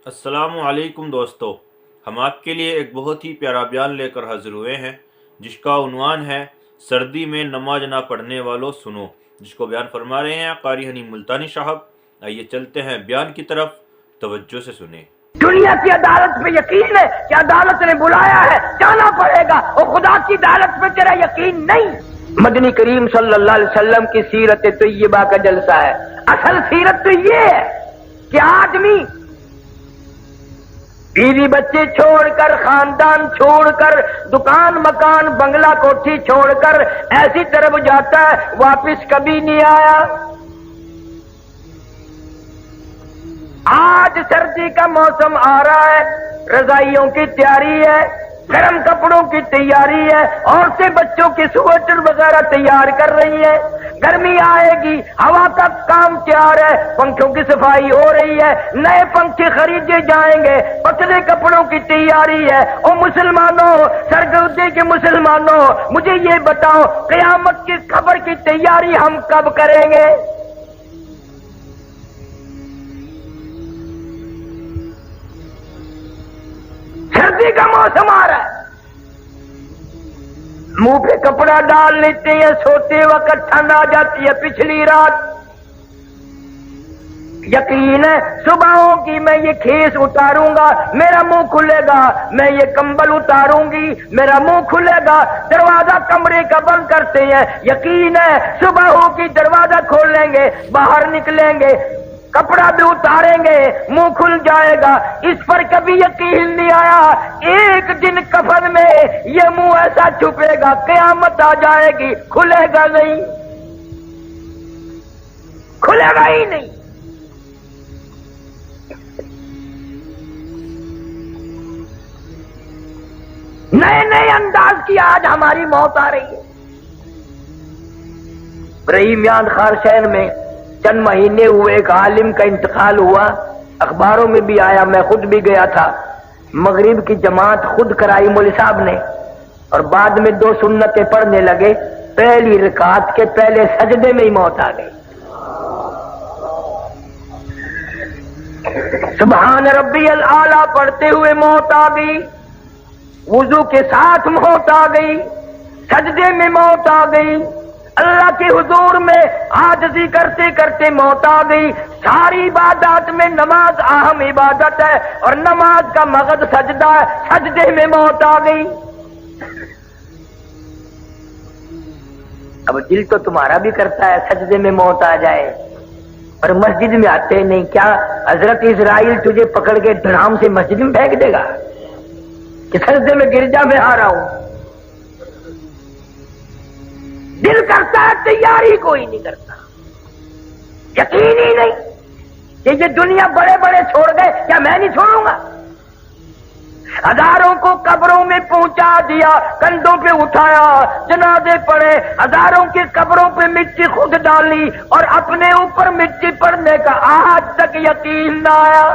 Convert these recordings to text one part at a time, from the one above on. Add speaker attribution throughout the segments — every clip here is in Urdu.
Speaker 1: السلام علیکم دوستو، ہم آپ کے لیے ایک بہت ہی پیارا بیان لے کر حاضر ہوئے ہیں جس کا عنوان ہے سردی میں نماز نہ پڑھنے والوں سنو، جس کو بیان فرما رہے ہیں قاری حنیم ملتانی صاحب۔ آئیے چلتے ہیں بیان کی طرف، توجہ سے سنیں۔
Speaker 2: دنیا کی عدالت پہ یقین ہے کہ عدالت نے بلایا ہے، جانا پڑے گا، اور خدا کی عدالت پہ تیرا یقین نہیں۔ مدنی کریم صلی اللہ علیہ وسلم کی سیرت طیبہ کا جلسہ ہے۔ اصل سیرت تو یہ ہے کہ آدمی بیوی بچے چھوڑ کر، خاندان چھوڑ کر، دکان مکان بنگلہ کوٹھی چھوڑ کر ایسی طرف جاتا ہے، واپس کبھی نہیں آیا۔ آج سردی کا موسم آ رہا ہے، رضائیوں کی تیاری ہے، گرم کپڑوں کی تیاری ہے، عورتیں بچوں کے سویٹر وغیرہ تیار کر رہی ہیں۔ گرمی آئے گی، ہوا کا کام تیار ہے، پنکھوں کی صفائی ہو رہی ہے، نئے پنکھے خریدے جائیں گے، پتلے کپڑوں کی تیاری ہے۔ او مسلمانوں، سرگودے کے مسلمانوں، مجھے یہ بتاؤ قیامت کی خبر کی تیاری ہم کب کریں گے؟ سردی کا موسم آ رہا ہے، منہ پہ کپڑا ڈال لیتے ہیں، سوتے وقت ٹھنڈ آ جاتی ہے پچھلی رات۔ یقین ہے صبح ہوگی میں یہ کھیس اتاروں گا، میرا منہ کھلے گا، میں یہ کمبل اتاروں گی، میرا منہ کھلے گا۔ دروازہ کمرے کا بند کرتے ہیں، یقین ہے صبح ہوگی دروازہ کھولیں گے، باہر نکلیں گے، کپڑا بھی اتاریں گے، منہ کھل جائے گا۔ اس پر کبھی یقین نہیں آیا، ایک دن کفن میں یہ منہ ایسا چھپے گا، قیامت آ جائے گی، کھلے گا نہیں، کھلے گا ہی نہیں۔ نئے نئے انداز کی آج ہماری موت آ رہی ہے۔ رحیم یاد خار شہر میں چند مہینے ہوئے ایک عالم کا انتقال ہوا، اخباروں میں بھی آیا، میں خود بھی گیا تھا۔ مغرب کی جماعت خود کرائی مولوی صاحب نے، اور بعد میں 2 سنتیں پڑھنے لگے، پہلی رکعت کے پہلے سجدے میں ہی موت آ گئی۔ سبحان ربی الاعلیٰ پڑھتے ہوئے موت آ گئی، وضو کے ساتھ موت آ گئی، سجدے میں موت آ گئی، اللہ کے حضور میں عاجزی کرتے کرتے موت آ گئی۔ ساری عبادات میں نماز اہم عبادت ہے، اور نماز کا مقصد سجدہ ہے، سجدے میں موت آ گئی۔ اب دل تو تمہارا بھی کرتا ہے سجدے میں موت آ جائے، اور مسجد میں آتے نہیں۔ کیا حضرت اسرائیل تجھے پکڑ کے دھڑام سے مسجد میں پھینک دے گا کہ سجدے میں گرجا میں آ رہا ہوں؟ دل کرتا ہے، تیاری کوئی نہیں کرتا۔ یقین ہی نہیں کہ یہ دنیا بڑے بڑے چھوڑ گئے، کیا میں نہیں چھوڑوں گا؟ ہزاروں کو قبروں میں پہنچا دیا، کندھوں پہ اٹھایا، جنازے پڑے، ہزاروں کی قبروں پہ مٹی خود ڈالی، اور اپنے اوپر مٹی پڑنے کا آج تک یقین نہ آیا۔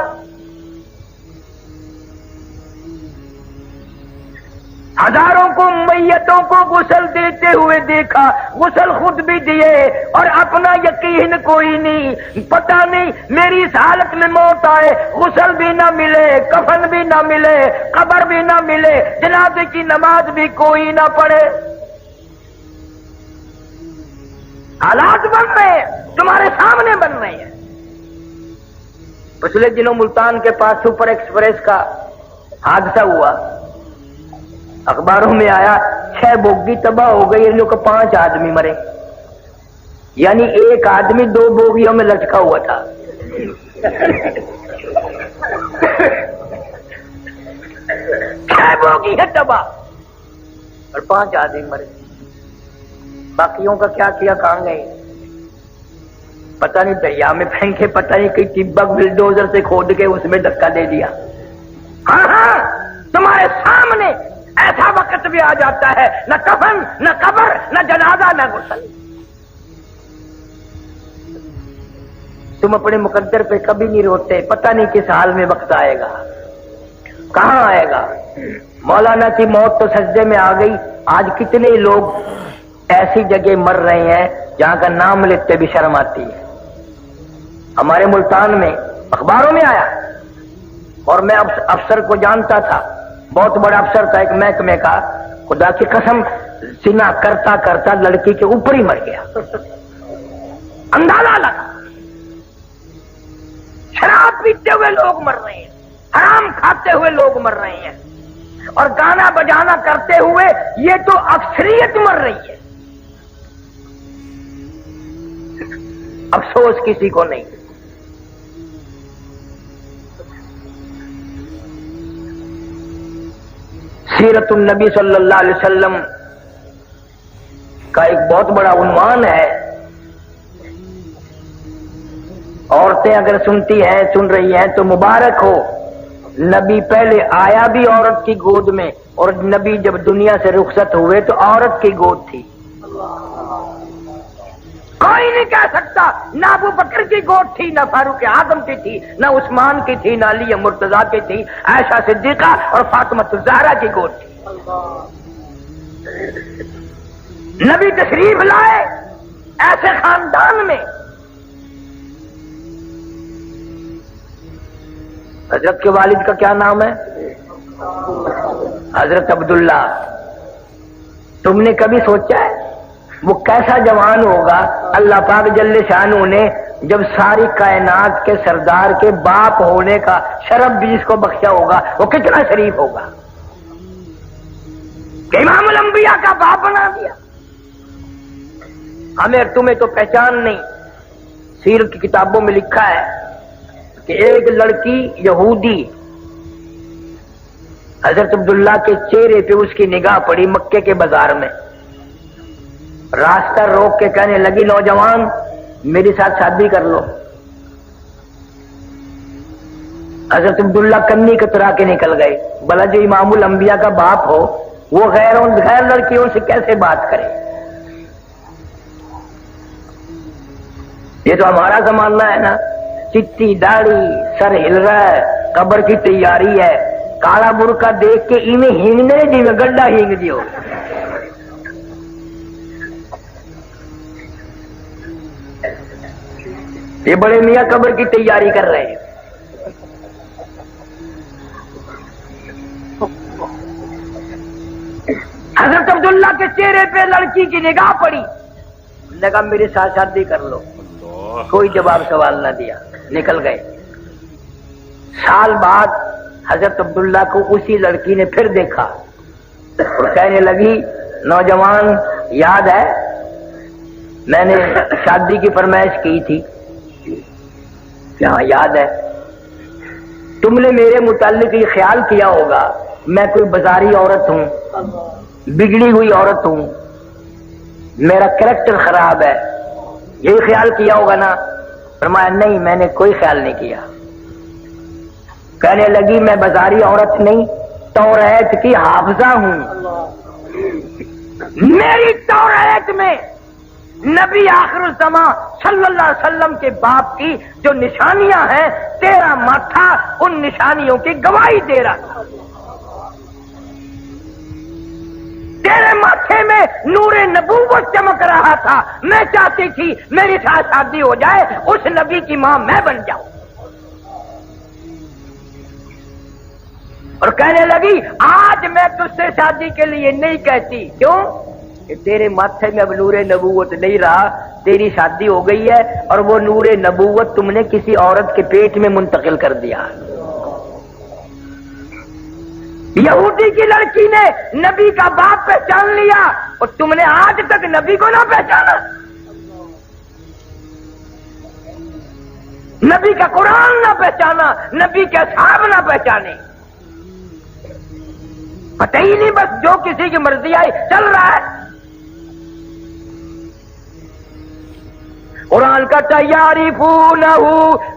Speaker 2: ہزاروں کو میتوں کو غسل دیتے ہوئے دیکھا، غسل خود بھی دیے، اور اپنا یقین کوئی نہیں۔ پتہ نہیں میری اس حالت میں موت آئے، غسل بھی نہ ملے، کفن بھی نہ ملے، قبر بھی نہ ملے، جنازے کی نماز بھی کوئی نہ پڑھے۔ حالات بن رہے ہیں، تمہارے سامنے بن رہے ہیں۔ پچھلے دنوں ملتان کے پاس سپر ایکسپریس کا حادثہ ہوا، اخباروں میں آیا 6 بوگی تباہ ہو گئی، ان لوگ کو 5 آدمی مرے، یعنی ایک آدمی 2 بوگیوں میں لٹکا ہوا تھا۔ 6 بوگی ہے تباہ اور 5 آدمی مرے، باقیوں کا کیا کیا، کہاں گئے پتہ نہیں، دریا میں پھینکے، پتہ نہیں کئی ٹبک بلڈوزر سے کھود کے اس میں دھکا دے دیا۔ ہاں تمہارے سامنے ایسا وقت بھی آ جاتا ہے، نہ کفن، نہ قبر، نہ جنازہ، نہ غسل۔ تم اپنے مقدر پہ کبھی نہیں روتے، پتہ نہیں کس حال میں وقت آئے گا، کہاں آئے گا۔ مولانا کی موت تو سجدے میں آ گئی، آج کتنے لوگ ایسی جگہ مر رہے ہیں جہاں کا نام لیتے بھی شرم آتی ہے۔ ہمارے ملتان میں اخباروں میں آیا اور میں افسر کو جانتا تھا، بہت بڑا افسر تھا ایک محکمے کا، خدا کی قسم سنا کرتا کرتا لڑکی کے اوپر ہی مر گیا، اندازہ لگا۔ شراب پیتے ہوئے لوگ مر رہے ہیں، حرام کھاتے ہوئے لوگ مر رہے ہیں، اور گانا بجانا کرتے ہوئے یہ تو اکثریت مر رہی ہے، افسوس کسی کو نہیں۔ سیرت النبی صلی اللہ علیہ وسلم کا ایک بہت بڑا عنوان ہے، عورتیں اگر سنتی ہیں سن رہی ہیں تو مبارک ہو، نبی پہلے آیا بھی عورت کی گود میں، اور نبی جب دنیا سے رخصت ہوئے تو عورت کی گود تھی۔ کوئی نہیں کہہ سکتا نہ ابو بکر کی گود تھی، نہ فاروق اعظم کی تھی، نہ عثمان کی تھی، نہ علی مرتضیٰ کی تھی، عائشہ صدیقہ اور فاطمہ الزہرا کی گود تھی۔ نبی تشریف لائے ایسے خاندان میں، حضرت کے والد کا کیا نام ہے؟ حضرت عبداللہ۔ تم نے کبھی سوچا ہے وہ کیسا جوان ہوگا؟ اللہ پاک جل شانہ نے جب ساری کائنات کے سردار کے باپ ہونے کا شرف بھی اس کو بخشا ہوگا، وہ کتنا شریف ہوگا کہ امام الانبیاء کا باپ بنا دیا۔ ہمیں تمہیں تو پہچان نہیں، سیرت کی کتابوں میں لکھا ہے کہ ایک لڑکی یہودی حضرت عبداللہ کے چہرے پہ اس کی نگاہ پڑی مکے کے بازار میں، راستہ روک کے کہنے لگی نوجوان میرے ساتھ شادی کر لو۔ حضرت عبداللہ کنی کترا کے نکل گئے، بھلا جو امام الانبیاء کا باپ ہو وہ غیر لڑکیوں سے کیسے بات کرے؟ یہ تو ہمارا زمانہ ہے نا، چٹی داڑھی، سر ہل رہا ہے، قبر کی تیاری ہے، کالا برقع دیکھ کے ایویں ہینگنے جی میں گڈا ہینگ دیو۔ یہ بڑے میاں قبر کی تیاری کر رہے ہیں۔ حضرت عبداللہ کے چہرے پہ لڑکی کی نگاہ پڑی، لگا میرے ساتھ شادی کر لو۔ کوئی جواب سوال نہ دیا، نکل گئے۔ سال بعد حضرت عبداللہ کو اسی لڑکی نے پھر دیکھا اور کہنے لگی نوجوان یاد ہے میں نے شادی کی فرمائش کی تھی؟ کہ ہاں یاد ہے۔ تم نے میرے متعلق یہ خیال کیا ہوگا میں کوئی بازاری عورت ہوں، بگڑی ہوئی عورت ہوں، میرا کریکٹر خراب ہے، یہی خیال کیا ہوگا نا؟ فرمایا نہیں میں نے کوئی خیال نہیں کیا۔ کہنے لگی میں بازاری عورت نہیں، توریت کی حافظہ ہوں، میری توریت میں نبی آخر الزمان صلی اللہ علیہ وسلم کے باپ کی جو نشانیاں ہیں، تیرا ماتھا ان نشانیوں کی گواہی دے رہا تھا۔ تیرے ماتھے میں نور نبوت چمک رہا تھا، میں چاہتی تھی میری ساتھ شادی ہو جائے، اس نبی کی ماں میں بن جاؤں۔ اور کہنے لگی آج میں تجھ سے شادی کے لیے نہیں کہتی، کیوں کہ تیرے ماتھے میں اب نور نبوت نہیں رہا، تیری شادی ہو گئی ہے اور وہ نور نبوت تم نے کسی عورت کے پیٹ میں منتقل کر دیا۔ یہودی کی لڑکی نے نبی کا باپ پہچان لیا اور تم نے آج تک نبی کو نہ پہچانا، نبی کا قرآن نہ پہچانا، نبی کے اصحاب نہ پہچانے، پتہ ہی نہیں، بس جو کسی کی مرضی آئی چل رہا ہے۔ قرآن کا یعرفونہ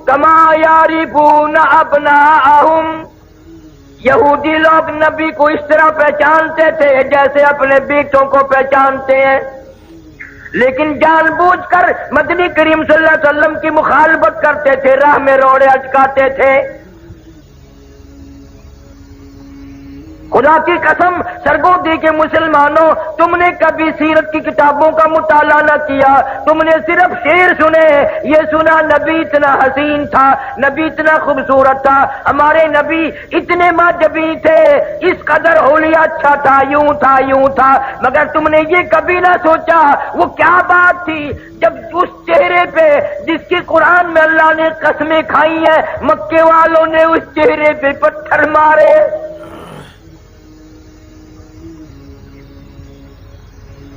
Speaker 2: کما یعرفون ابناءہم، یہودی لوگ نبی کو اس طرح پہچانتے تھے جیسے اپنے بیٹوں کو پہچانتے ہیں، لیکن جان بوجھ کر مدنی کریم صلی اللہ علیہ وسلم کی مخالفت کرتے تھے، راہ میں روڑے اٹکاتے تھے۔ خدا کی قسم سرگودی کے مسلمانوں، تم نے کبھی سیرت کی کتابوں کا مطالعہ نہ کیا، تم نے صرف شعر سنے، یہ سنا نبی اتنا حسین تھا، نبی اتنا خوبصورت تھا، ہمارے نبی اتنے معجبی تھے، اس قدر حلیہ اچھا تھا، یوں تھا یوں تھا، مگر تم نے یہ کبھی نہ سوچا وہ کیا بات تھی جب اس چہرے پہ جس کی قرآن میں اللہ نے قسمیں کھائی ہیں، مکے والوں نے اس چہرے پہ پتھر مارے۔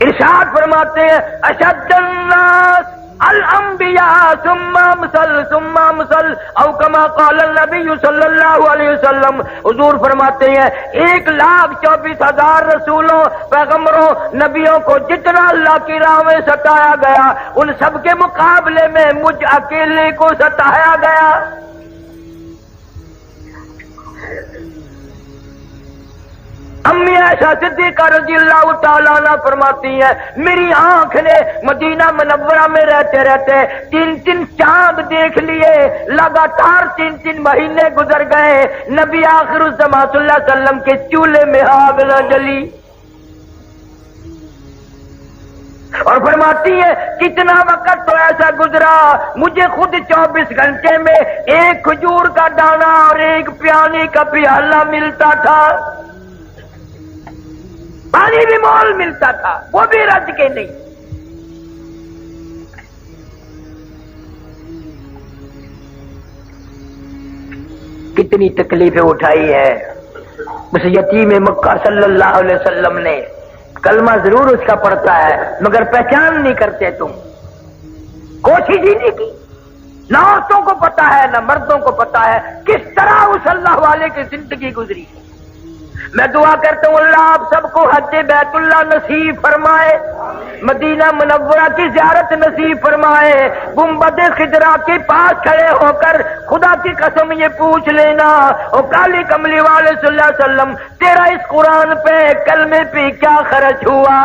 Speaker 2: ارشاد فرماتے ہیں اشد الناس الانبیاء ثم امثل او کما قال النبی صلی اللہ علیہ وسلم، حضور فرماتے ہیں 1,24,000 رسولوں، پیغمبروں، نبیوں کو جتنا اللہ کی راہ میں ستایا گیا، ان سب کے مقابلے میں مجھ اکیلے کو ستایا گیا۔ امی عائشہ صدیقہ رضی اللہ تعالیٰ عنہ فرماتی ہیں میری آنکھ نے مدینہ منورہ میں رہتے رہتے 3 چاند دیکھ لیے، لگاتار 3 مہینے گزر گئے، نبی آخر الزمان صلی اللہ علیہ وسلم کے چولہے میں آگ نہ جلی۔ اور فرماتی ہے کتنا وقت تو ایسا گزرا، مجھے خود 24 گھنٹے میں ایک کھجور کا دانہ اور ایک پیانے کا پیالہ ملتا تھا، پانی بھی مول ملتا تھا، وہ بھی رج کے نہیں۔ کتنی تکلیفیں اٹھائی ہے اس یتیم مکہ صلی اللہ علیہ وسلم نے، کلمہ ضرور اس کا پڑھتا ہے مگر پہچان نہیں کرتے تم، کوشش ہی نہیں کی، نہ عورتوں کو پتا ہے نہ مردوں کو پتا ہے کس طرح اس اللہ والے کی زندگی گزری۔ میں دعا کرتا ہوں اللہ آپ سب کو حج بیت اللہ نصیب فرمائے، مدینہ منورہ کی زیارت نصیب فرمائے، گنبد خضرا کے پاس کھڑے ہو کر خدا کی قسم یہ پوچھ لینا او کالی کملی والے صلی اللہ علیہ وسلم تیرا اس قرآن پہ کلمے پہ کیا خرچ ہوا؟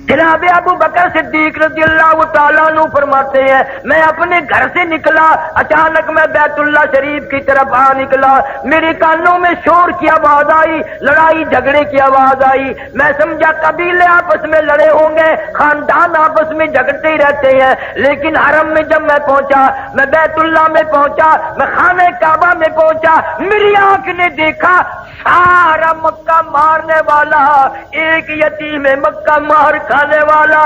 Speaker 2: جناب ابو بکر صدیق رضی اللہ تعالیٰ عنہ فرماتے ہیں میں اپنے گھر سے نکلا، اچانک میں بیت اللہ شریف کی طرف آ نکلا، میرے کانوں میں شور کی آواز آئی، لڑائی جھگڑے کی آواز آئی، میں سمجھا قبیلے آپس میں لڑے ہوں گے، خاندان آپس میں جھگڑتے ہی رہتے ہیں، لیکن حرم میں جب میں پہنچا، میں بیت اللہ میں پہنچا، میں خانہ کعبہ میں پہنچا، میری آنکھ نے دیکھا سارا مکہ مارنے والا ایک یتیم مکہ مار کھانے والا،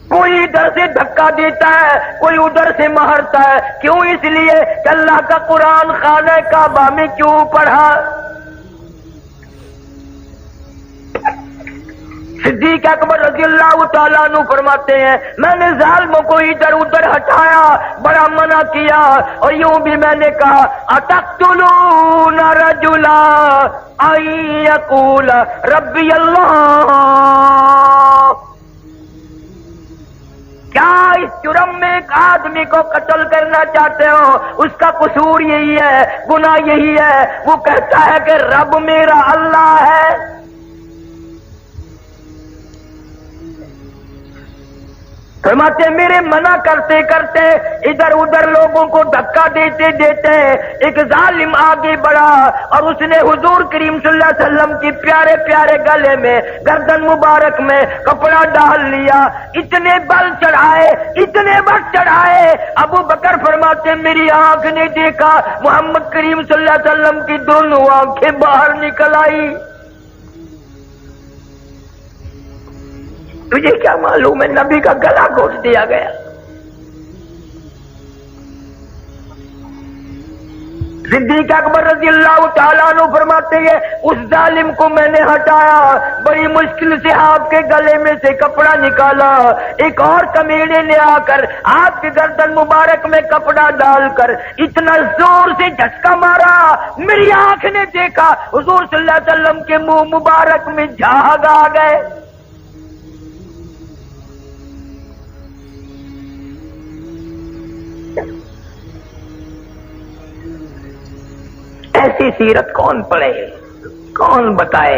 Speaker 2: کوئی ادھر سے دھکا دیتا ہے کوئی ادھر سے مارتا ہے، کیوں؟ اس لیے کہ اللہ کا قرآن خانہ کعبہ میں کیوں پڑھا۔ صدیق اکبر رضی اللہ تعالیٰ عنہ فرماتے ہیں میں نے ظالموں کو ادھر ادھر ہٹایا، بڑا منع کیا، اور یوں بھی میں نے کہا اتقتلون رجلا ان یقول ربی اللہ، کیا اس جرم میں ایک آدمی کو قتل کرنا چاہتے ہو؟ اس کا قصور یہی ہے، گناہ یہی ہے، وہ کہتا ہے کہ رب میرا اللہ ہے۔ فرماتے میرے منع کرتے کرتے ادھر ادھر لوگوں کو دھکا دیتے دیتے ایک ظالم آگے بڑھا اور اس نے حضور کریم صلی اللہ علیہ وسلم کی پیارے پیارے گلے میں گردن مبارک میں کپڑا ڈال لیا، اتنے بل چڑھائے اتنے بل چڑھائے، ابو بکر فرماتے میری آنکھ نے دیکھا محمد کریم صلی اللہ علیہ وسلم کی دونوں آنکھیں باہر نکل آئی۔ تجھے کیا معلوم ہے نبی کا گلا گھونٹ دیا گیا۔ صدیق اکبر رضی اللہ تعالیٰ عنہ فرماتے ہیں اس ظالم کو میں نے ہٹایا، بڑی مشکل سے آپ کے گلے میں سے کپڑا نکالا، ایک اور کمینے نے آ کر آپ کے گردن مبارک میں کپڑا ڈال کر اتنا زور سے جھٹکا مارا، میری آنکھ نے دیکھا حضور صلی اللہ علیہ وسلم کے منہ مبارک میں جھاگ آ گئے۔ ایسی سیرت کون پڑھے، کون بتائے؟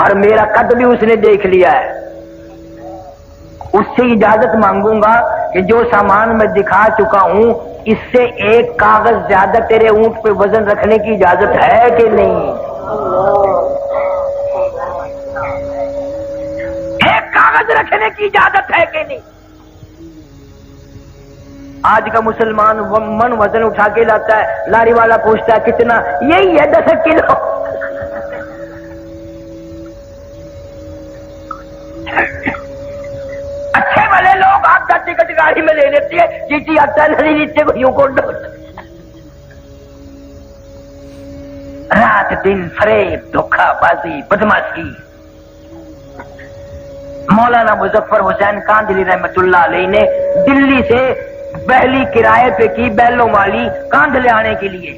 Speaker 2: اور میرا قد بھی اس نے دیکھ لیا ہے، اس سے اجازت مانگوں گا کہ جو سامان میں دکھا چکا ہوں اس سے ایک کاغذ زیادہ تیرے اونٹ پہ وزن رکھنے کی اجازت ہے کہ نہیں؟ ایک کاغذ رکھنے کی اجازت ہے کہ نہیں؟ آج کا مسلمان من وزن اٹھا کے لاتا ہے، لاری والا پوچھتا ہے کتنا، یہی ہے 10 کلو۔ اچھے والے لوگ آپ کا ٹکٹ گاڑی میں لے لیتے ہیں، چیٹی آتا ہے نہیں نیچے کو یوں کو ڈال، رات دن فریب، دھوکہ بازی، بدماشی۔ مولانا مظفر حسین کاندھلی رحمت اللہ علیہ نے دلی سے بہلی کرائے پہ کی، بیلوں والی کاندھلے آنے کے لیے۔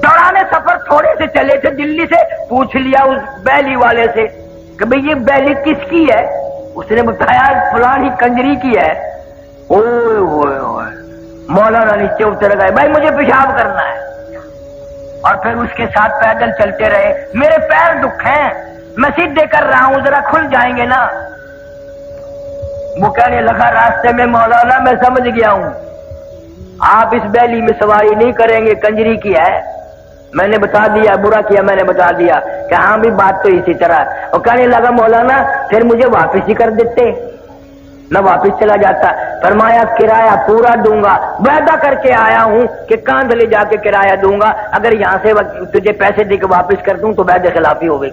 Speaker 2: دوران سفر تھوڑے سے چلے تھے، دلی سے پوچھ لیا اس بہلی والے سے کہ بھئی یہ بہلی کس کی ہے؟ اس نے بتایا فلانی کنجری کی ہے۔ اوئے ہوئے ہوئے، مولانا نیچے اتر گئے، بھائی مجھے پیشاب کرنا ہے، اور پھر اس کے ساتھ پیدل چلتے رہے۔ میرے پیر دکھ ہیں، میں سیدھے کر رہا ہوں، ذرا کھل جائیں گے نا۔ وہ کہنے لگا راستے میں، مولانا میں سمجھ گیا ہوں، آپ اس بیلی میں سواری نہیں کریں گے، کنجری کی ہے۔ میں نے بتا دیا، برا کیا میں نے بتا دیا کہ ہاں بھی بات تو اسی طرح۔ اور کہنے لگا مولانا پھر مجھے واپس ہی کر دیتے، میں واپس چلا جاتا۔ فرمایا کرایہ پورا دوں گا، وعدہ کر کے آیا ہوں کہ کاندھلے جا کے کرایہ دوں گا، اگر یہاں سے تجھے پیسے دے کے واپس کر دوں تو وعدے خلافی ہوگی۔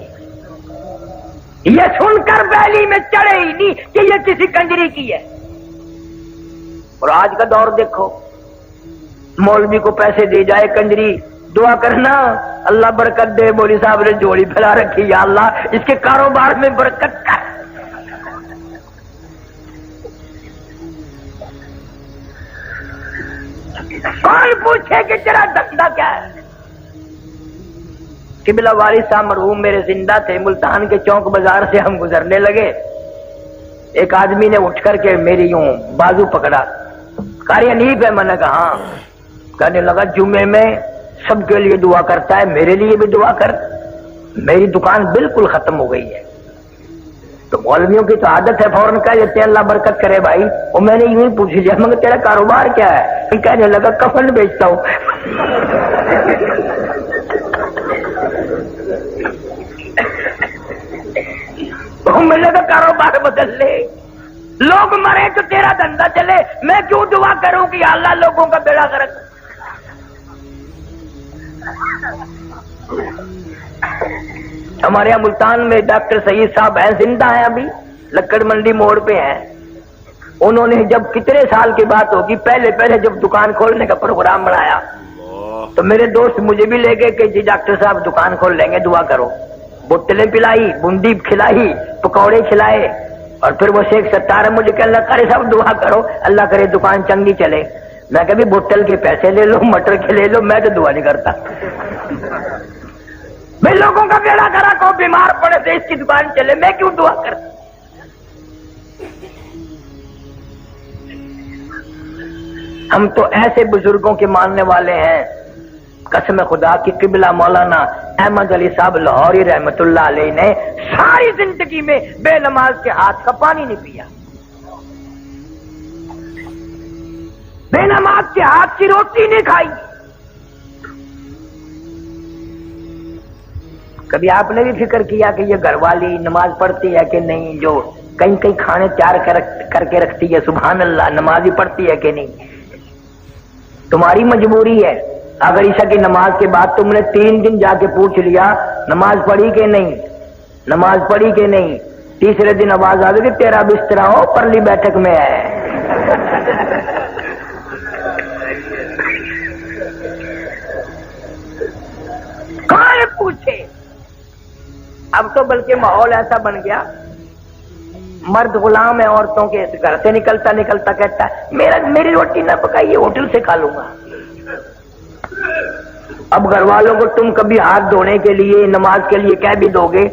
Speaker 2: یہ سن کر بیلی میں چڑھے ہی نہیں کہ یہ کسی کنجری کی ہے۔ اور آج کا دور دیکھو، مولوی کو پیسے دے جائے کنجری، دعا کرنا اللہ برکت دے، مولوی صاحب نے جوڑی پھیلا رکھی، یا اللہ اس کے کاروبار میں برکت کر۔ کون پوچھے کہ تیرا دھندا کیا ہے؟ قبلہ والد صاحب مرحوم میرے زندہ تھے، ملتان کے چوک بازار سے ہم گزرنے لگے، ایک آدمی نے اٹھ کر کے میری یوں بازو پکڑا، قاری حنیف ہے؟ میں نے کہا ہاں۔ کہنے لگا جمعے میں سب کے لیے دعا کرتا ہے، میرے لیے بھی دعا کر، میری دکان بالکل ختم ہو گئی ہے۔ تو مولویوں کی تو عادت ہے فوراً کہہ دیتے ہیں اللہ برکت کرے بھائی۔ اور میں نے یوں ہی پوچھ لیا مگر تیرا کاروبار کیا ہے؟ کہنے لگا کفن بیچتا ہوں۔ میں نے کہا کاروبار بدل لے، لوگ مرے تو تیرا دھندا چلے، میں کیوں دعا کروں کہ اللہ لوگوں کا بیڑا غرق۔ ہمارے یہاں ملتان میں ڈاکٹر سعید صاحب ہیں، زندہ ہیں، ابھی لکڑ منڈی موڑ پہ ہیں۔ انہوں نے جب کتنے سال کی بات ہوگی، پہلے جب دکان کھولنے کا پروگرام بنایا تو میرے دوست مجھے بھی لے گئے کہ جی ڈاکٹر صاحب دکان کھول لیں گے، دعا کرو۔ بوتلیں پلائی، بندی کھلائی، پکوڑے کھلائے، اور پھر وہ شیخ ستار مجھے کہ اللہ کرے صاحب دعا کرو، اللہ کرے دکان چنگی چلے۔ میں کبھی بوتل کے پیسے لے لو، مٹر کے لے لو، میں تو دعا نہیں کرتا۔ میں لوگوں کا بیڑا کرا کو بیمار پڑے تھے، اس کی دکان چلے، میں کیوں دعا کرتا؟ ہم تو ایسے بزرگوں کے ماننے والے ہیں، قسم خدا کی قبلہ مولانا احمد علی صاحب لاہوری رحمت اللہ علیہ نے ساری زندگی میں بے نماز کے ہاتھ کا پانی نہیں پیا، بے نماز کے ہاتھ کی روٹی نہیں کھائی۔ کبھی آپ نے بھی فکر کیا کہ یہ گھر والی نماز پڑھتی ہے کہ نہیں، جو کہیں کہیں کھانے تیار کر کے رکھتی ہے، سبحان اللہ، نماز ہی پڑھتی ہے کہ نہیں؟ تمہاری مجبوری ہے، اگر عشاء کی نماز کے بعد تم نے 3 دن جا کے پوچھ لیا نماز پڑھی کہ نہیں، نماز پڑھی کہ نہیں، تیسرے دن آواز آ گئی کہ تیرا بستر ہو پرلی بیٹھک میں ہے۔ کون پوچھے؟ اب تو بلکہ ماحول ایسا بن گیا، مرد غلام ہے عورتوں کے، گھر سے نکلتا کہتا ہے میری روٹی نہ پکائیے، ہوٹل سے کھا لوں گا۔ اب گھر والوں کو تم کبھی ہاتھ دھونے کے لیے، نماز کے لیے کہہ بھی دو گے،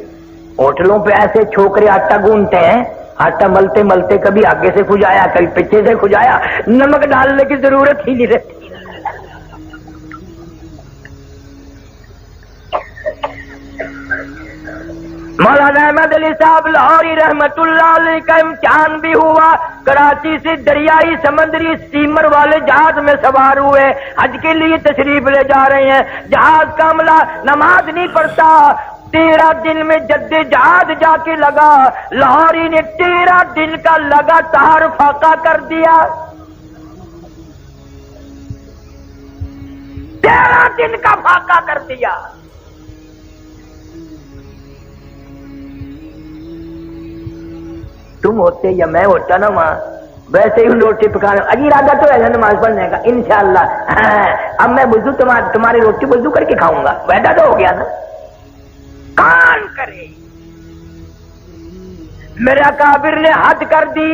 Speaker 2: ہوٹلوں پہ ایسے چھوکرے آٹا گونتے ہیں، آٹا ملتے ملتے کبھی آگے سے کھجایا کبھی پیچھے سے کھجایا، نمک ڈالنے کی ضرورت ہی نہیں رہتی۔ مولانا احمد علی صاحب لاہوری رحمتullah علیہ کا امتحان بھی ہوا، کراچی سے دریائی سمندری اسٹیمر والے جہاز میں سوار ہوئے، حج کے لیے تشریف لے جا رہے ہیں، جہاز کا عملہ نماز نہیں پڑھتا، 13 دن میں جد جہاز جا کے لگا، لاہوری نے 13 دن کا لگاتار فاقہ کر دیا، 13 دن کا فاقہ کر دیا۔ تم ہوتے یا میں ہوتا نا وہاں، ویسے ہی روٹی پکانا، اجی ارادہ تو ہے نماز پڑھنے کا انشاءاللہ، اب میں وضو تمہاری روٹی وضو کر کے کھاؤں گا، وعدہ تو ہو گیا نا۔ کان کرے میرا کابر نے حد کر دی۔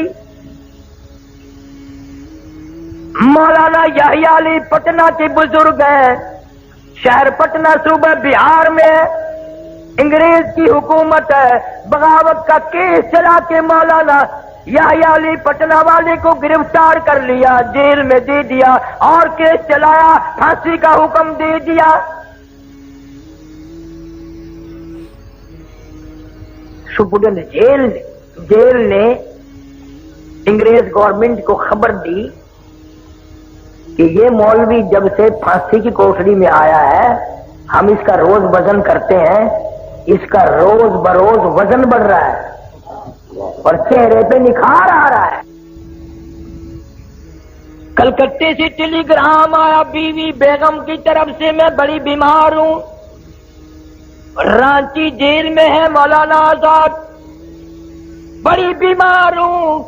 Speaker 2: مولانا یحییٰ علی پٹنہ کے بزرگ ہیں، شہر پٹنہ صوبہ بہار میں انگریز کی حکومت ہے، بغاوت کا کیس چلا کے مولانا یحییٰ علی پٹنہ والے کو گرفتار کر لیا، جیل میں دے دیا اور کیس چلایا، پھانسی کا حکم دے دیا۔ سپرڈنٹ جیل نے انگریز گورنمنٹ کو خبر دی کہ یہ مولوی جب سے پھانسی کی کوٹڑی میں آیا ہے، ہم اس کا روز وزن کرتے ہیں، اس کا روز بروز وزن بڑھ رہا ہے اور چہرے پہ نکھار آ رہا ہے۔ کلکتے سے ٹیلی گرام آیا بیوی بیگم کی طرف سے، میں بڑی بیمار ہوں، رانچی جیل میں ہے مولانا آزاد، بڑی بیمار ہوں،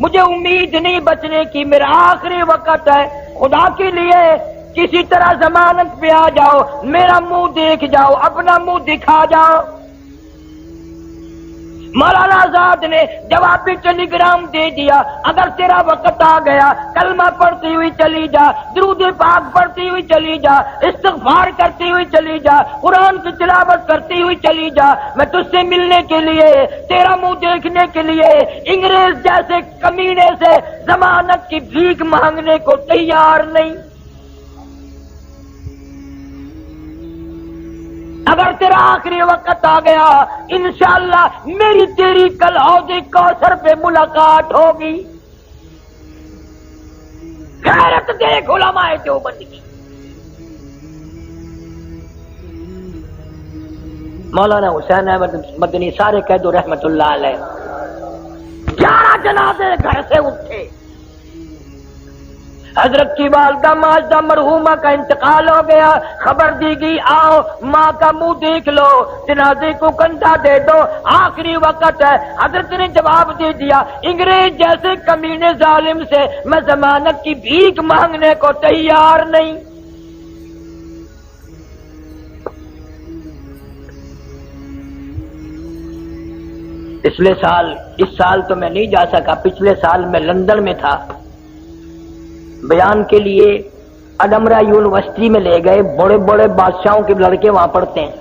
Speaker 2: مجھے امید نہیں بچنے کی، میرا آخری وقت ہے، خدا کے لیے کسی طرح ضمانت پہ آ جاؤ، میرا منہ دیکھ جاؤ، اپنا منہ دکھا جاؤ۔ مولانا آزاد نے جوابی ٹیلی گرام دے دیا، اگر تیرا وقت آ گیا کلمہ پڑھتی ہوئی چلی جا، درود پاک پڑھتی ہوئی چلی جا، استغفار کرتی ہوئی چلی جا، قرآن کی تلاوت کرتی ہوئی چلی جا، میں تجھ سے ملنے کے لیے، تیرا منہ دیکھنے کے لیے انگریز جیسے کمینے سے ضمانت کی بھیک مانگنے کو تیار نہیں۔ اگر تیرا آخری وقت آ گیا انشاءاللہ میری تیری کل حوض کوثر پہ ملاقات ہوگی۔ غیرت دیکھ علماء دیوبند کی۔ مولانا حسین احمد مدنی سارے کہہ دو رحمت اللہ علیہ، 11 جنازے گھر سے اٹھے، حضرت کی والدہ ماجدہ مرحومہ کا انتقال ہو گیا، خبر دی گئی آؤ ماں کا منہ دیکھ لو، جنازے کو کندھا دے دو، آخری وقت ہے۔ حضرت نے جواب دے دیا، انگریز جیسے کمینے ظالم سے میں ضمانت کی بھیک مانگنے کو تیار نہیں۔ اس سال تو میں نہیں جا سکا، پچھلے سال میں لندن میں تھا، بیان کے لیے اڈمرا یونیورسٹی میں لے گئے، بڑے بڑے بادشاہوں کے لڑکے وہاں پڑھتے ہیں،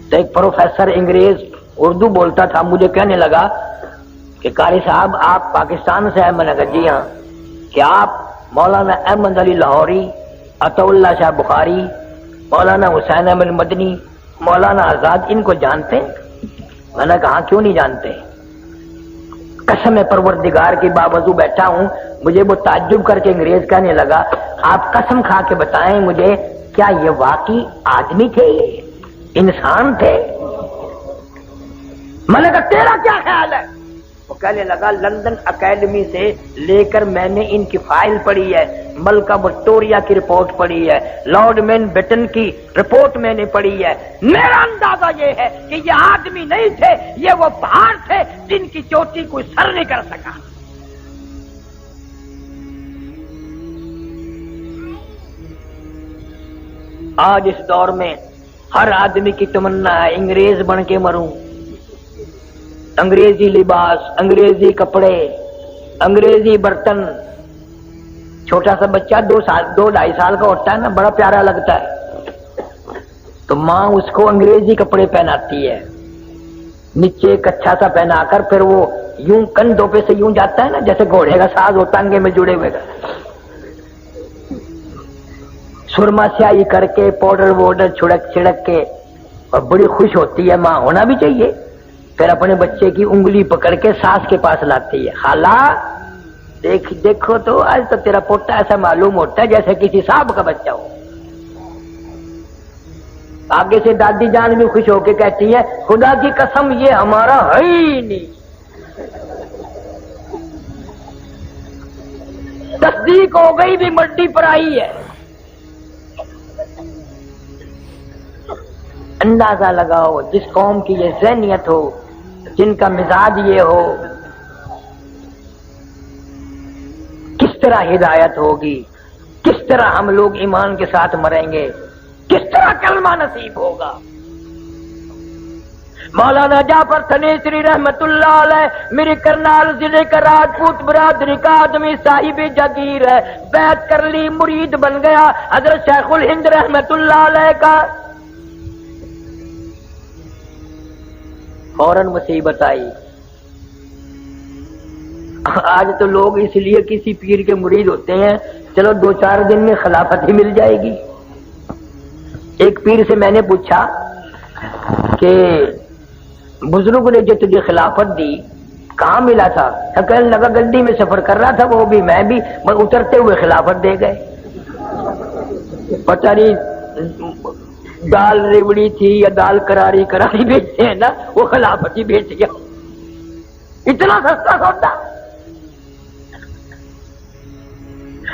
Speaker 2: تو ایک پروفیسر انگریز اردو بولتا تھا، مجھے کہنے لگا کہ قاری صاحب آپ پاکستان سے ہیں؟ میں نے کہا جی ہاں۔ کہ آپ مولانا احمد علی لاہوری، عطا اللہ شاہ بخاری، مولانا حسین احمد مدنی، مولانا آزاد ان کو جانتے ہیں؟ میں نے کہا کیوں نہیں جانتے؟ قسم پروردگار کی باوضو بیٹھا ہوں، مجھے وہ تعجب کر کے انگریز کہنے لگا آپ قسم کھا کے بتائیں مجھے کیا یہ واقعی آدمی تھے، انسان تھے؟ میں نے کہا تیرا کیا خیال ہے؟ وہ کہنے لگا لندن اکیڈمی سے لے کر میں نے ان کی فائل پڑھی ہے، ملکہ وکٹوریہ کی رپورٹ پڑھی ہے، لارڈ ماؤنٹ بیٹن کی رپورٹ میں نے پڑھی ہے، میرا اندازہ یہ ہے کہ یہ آدمی نہیں تھے، یہ وہ پہاڑ تھے جن کی چوٹی کوئی سر نہیں کر سکا۔ آج اس دور میں ہر آدمی کی تمنا ہے انگریز بن کے مروں، انگریزی لباس، انگریزی کپڑے، انگریزی برتن۔ چھوٹا سا بچہ 2-2.5 سال کا ہوتا ہے نا، بڑا پیارا لگتا ہے، تو ماں اس کو انگریزی کپڑے پہناتی ہے، نیچے ایک اچھا سا پہنا کر، پھر وہ یوں کندھوں پہ سے یوں جاتا ہے نا جیسے گھوڑے کا ساز ہوتا انگے میں جڑے ہوئے، سرما سیاہی کر کے، پاؤڈر ووڈر چھڑک کے اور بڑی خوش ہوتی ہے، ماں ہونا بھی چاہیے، پھر اپنے بچے کی انگلی پکڑ کے ساس کے پاس لاتی ہے، خالہ دیکھو تو آج تو تیرا پوتا ایسا معلوم ہوتا ہے جیسے کسی صاحب کا بچہ ہو۔ آگے سے دادی جان بھی خوش ہو کے کہتی ہے خدا کی قسم یہ ہمارا ہے ہی نہیں۔ تصدیق ہو گئی بھی مٹی پر آئی ہے۔ اندازہ لگاؤ جس قوم کی یہ ذہنیت ہو، جن کا مزاج یہ ہو، کس طرح ہدایت ہوگی، کس طرح ہم لوگ ایمان کے ساتھ مریں گے، کس طرح کلمہ نصیب ہوگا۔ مولانا جعفر تنیسری رحمت اللہ علیہ میری کرنال ضلع کا راجپوت برادری کا آدمی صاحب جاگیر ہے، بیعت کر لی، مرید بن گیا حضرت شیخ الہند رحمت اللہ علیہ کا۔ فوراً مصیبت آئی۔ آج تو لوگ اس لیے کسی پیر کے مرید ہوتے ہیں چلو 2-4 دن میں خلافت ہی مل جائے گی۔ ایک پیر سے میں نے پوچھا کہ بزرگ نے جو تجھے خلافت دی کہاں ملا تھا؟ کہنے لگا گڈی میں سفر کر رہا تھا وہ بھی میں بھی، اترتے ہوئے خلافت دے گئے۔ پتہ نہیں دال ریوڑی تھی یا دال کراری بیچتے ہیں نا، وہ خلافت ہی بیچ گیا، اتنا سستا سودا۔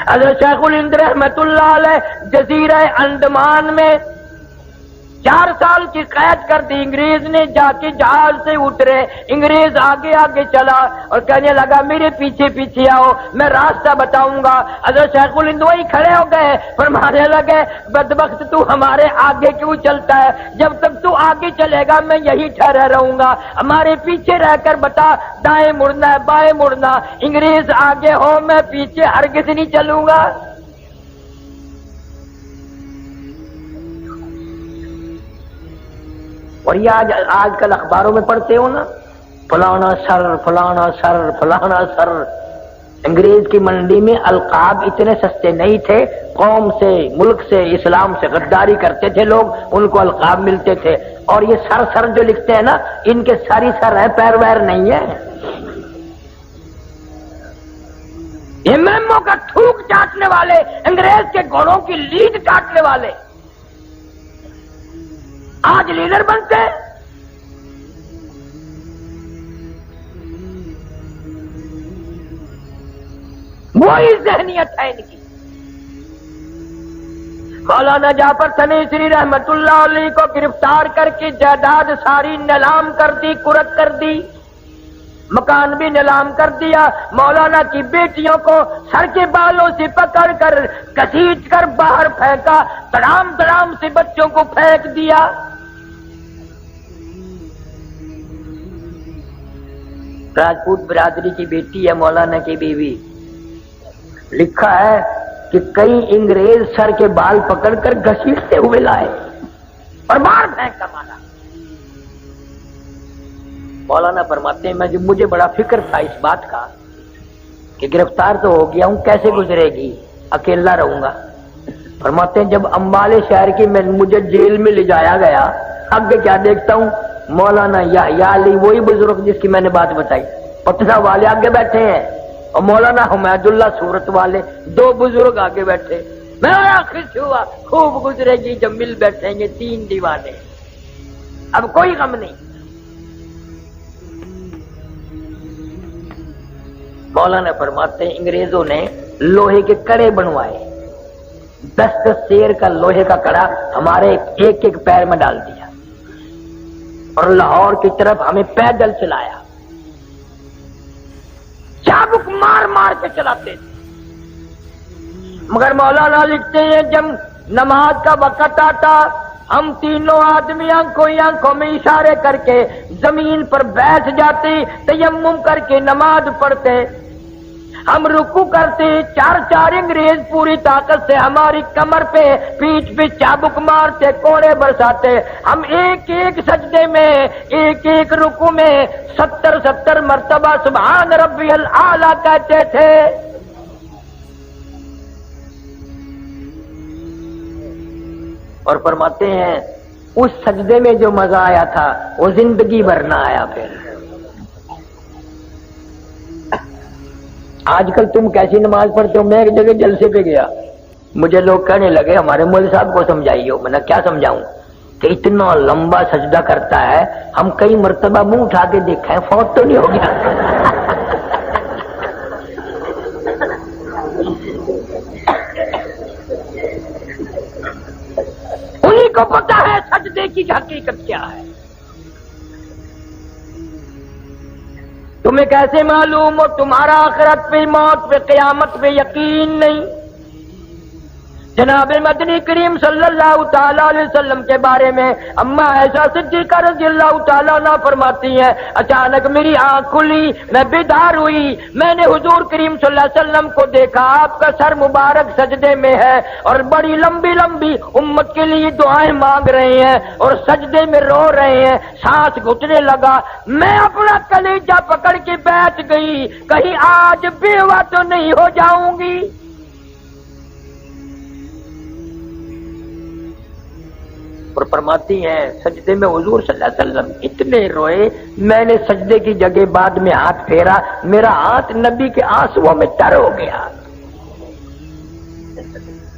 Speaker 2: حضرت شیخ الہند رحمت اللہ علیہ جزیرہ انڈمان میں 4 سال کی قید کر دی انگریز نے، جا کے جہاز سے اترے، انگریز آگے آگے چلا اور کہنے لگا میرے پیچھے پیچھے آؤ میں راستہ بتاؤں گا۔ حضرت شیخ الہند وہی کھڑے ہو گئے، فرمانے لگے بدبخت تو ہمارے آگے کیوں چلتا ہے؟ جب تک تو آگے چلے گا میں یہی ٹھہرا رہوں گا، ہمارے پیچھے رہ کر بتا دائیں مڑنا ہے بائیں مڑنا، انگریز آگے ہو میں پیچھے ہرگز نہیں چلوں گا۔ اور یہ آج کل اخباروں میں پڑھتے ہو نا، فلانا سر فلانا سر فلانا سر۔ انگریز کی منڈی میں القاب اتنے سستے نہیں تھے، قوم سے ملک سے اسلام سے غداری کرتے تھے لوگ، ان کو القاب ملتے تھے۔ اور یہ سر سر جو لکھتے ہیں نا ان کے ساری سر ہیں، پیر ویر نہیں ہے۔ یہ میمو کا تھوک چاٹنے والے، انگریز کے گھوڑوں کی لیڈ کاٹنے والے آج لیڈر بنتے ہیں۔ وہی ذہنیت ہے ان کی۔ مولانا جعفر تنیسری رحمت اللہ علیہ کو گرفتار کر کے جائیداد ساری نیلام کر دی، کرک کر دی، مکان بھی نیلام کر دیا۔ مولانا کی بیٹیوں کو سر کے بالوں سے پکڑ کر گھسیٹ کر باہر پھینکا، تڑام تڑام سے بچوں کو پھینک دیا۔ راجپوت برادری کی بیٹی ہے مولانا کی بیوی، لکھا ہے کہ کئی انگریز سر کے بال پکڑ کر گھسیٹتے ہوئے لائے اور باہر پھینک کر مارا۔ مولانا فرماتے ہیں مجھے بڑا فکر تھا اس بات کا کہ گرفتار تو ہو گیا ہوں، کیسے گزرے گی، اکیلا رہوں گا۔ فرماتے ہیں جب امبالے شہر کی مجھے جیل میں لے جایا گیا، آگے کیا دیکھتا ہوں مولانا یا علی وہی بزرگ جس کی میں نے بات بتائی، پتھرا والے آگے بیٹھے ہیں اور مولانا حمید اللہ صورت والے، 2 بزرگ آگے بیٹھے۔ میں خوش ہوا، خوب گزرے گی جب مل بیٹھیں گے 3 دیوانے، اب کوئی غم نہیں۔ مولانا فرماتے ہیں انگریزوں نے لوہے کے کڑے بنوائے، 10 شیر کا لوہے کا کڑا ہمارے ایک ایک پیر میں ڈال دیا اور لاہور کی طرف ہمیں پیدل چلایا، چابک مار مار کے چلاتے تھے۔ مگر مولانا لکھتے ہیں جب نماز کا وقت آتا ہم تینوں آدمی آنکھوں میں اشارے کر کے زمین پر بیٹھ جاتے، تیمم کر کے نماز پڑھتے، ہم رکوع کرتے، 4 انگریز پوری طاقت سے ہماری کمر پہ پیٹھ پہ چابک مارتے، کوڑے برساتے، ہم ایک ایک سجدے میں ایک ایک رکوع میں 70 مرتبہ سبحان ربی الاعلی کہتے تھے۔ اور فرماتے ہیں اس سجدے میں جو مزہ آیا تھا وہ زندگی بھر نہ آیا. پھر آج کل تم کیسی نماز پڑھتے ہو؟ میں ایک جگہ جلسے پہ گیا، مجھے لوگ کہنے لگے ہمارے مولوی صاحب کو سمجھائیے. میں نے کیا سمجھاؤں کہ اتنا لمبا سجدہ کرتا ہے، ہم کئی مرتبہ منہ اٹھا کے دیکھا ہے، فوت تو نہیں ہو گیا. انہیں کو پتا ہے سجدے کی حقیقت کیا ہے. تمہیں کیسے معلوم ہو؟ تمہارا آخرت پہ، موت پہ، قیامت پہ یقین نہیں. جناب مدنی کریم صلی اللہ تعالی علیہ وسلم کے بارے میں اما عائشہ صدیقہ رضی اللہ تعالی عنہ فرماتی ہیں اچانک میری آنکھ کھلی، میں بیدار ہوئی، میں نے حضور کریم صلی اللہ علیہ وسلم کو دیکھا، آپ کا سر مبارک سجدے میں ہے اور بڑی لمبی لمبی امت کے لیے دعائیں مانگ رہے ہیں اور سجدے میں رو رہے ہیں. سانس گھٹنے لگا، میں اپنا کلیجہ پکڑ کے بیٹھ گئی، کہیں آج بیوہ تو نہیں ہو جاؤں گی. اور فرماتی ہیں سجدے میں حضور صلی اللہ علیہ وسلم اتنے روئے، میں نے سجدے کی جگہ بعد میں ہاتھ پھیرا، میرا ہاتھ نبی کے آنسوؤں میں تر ہو گیا.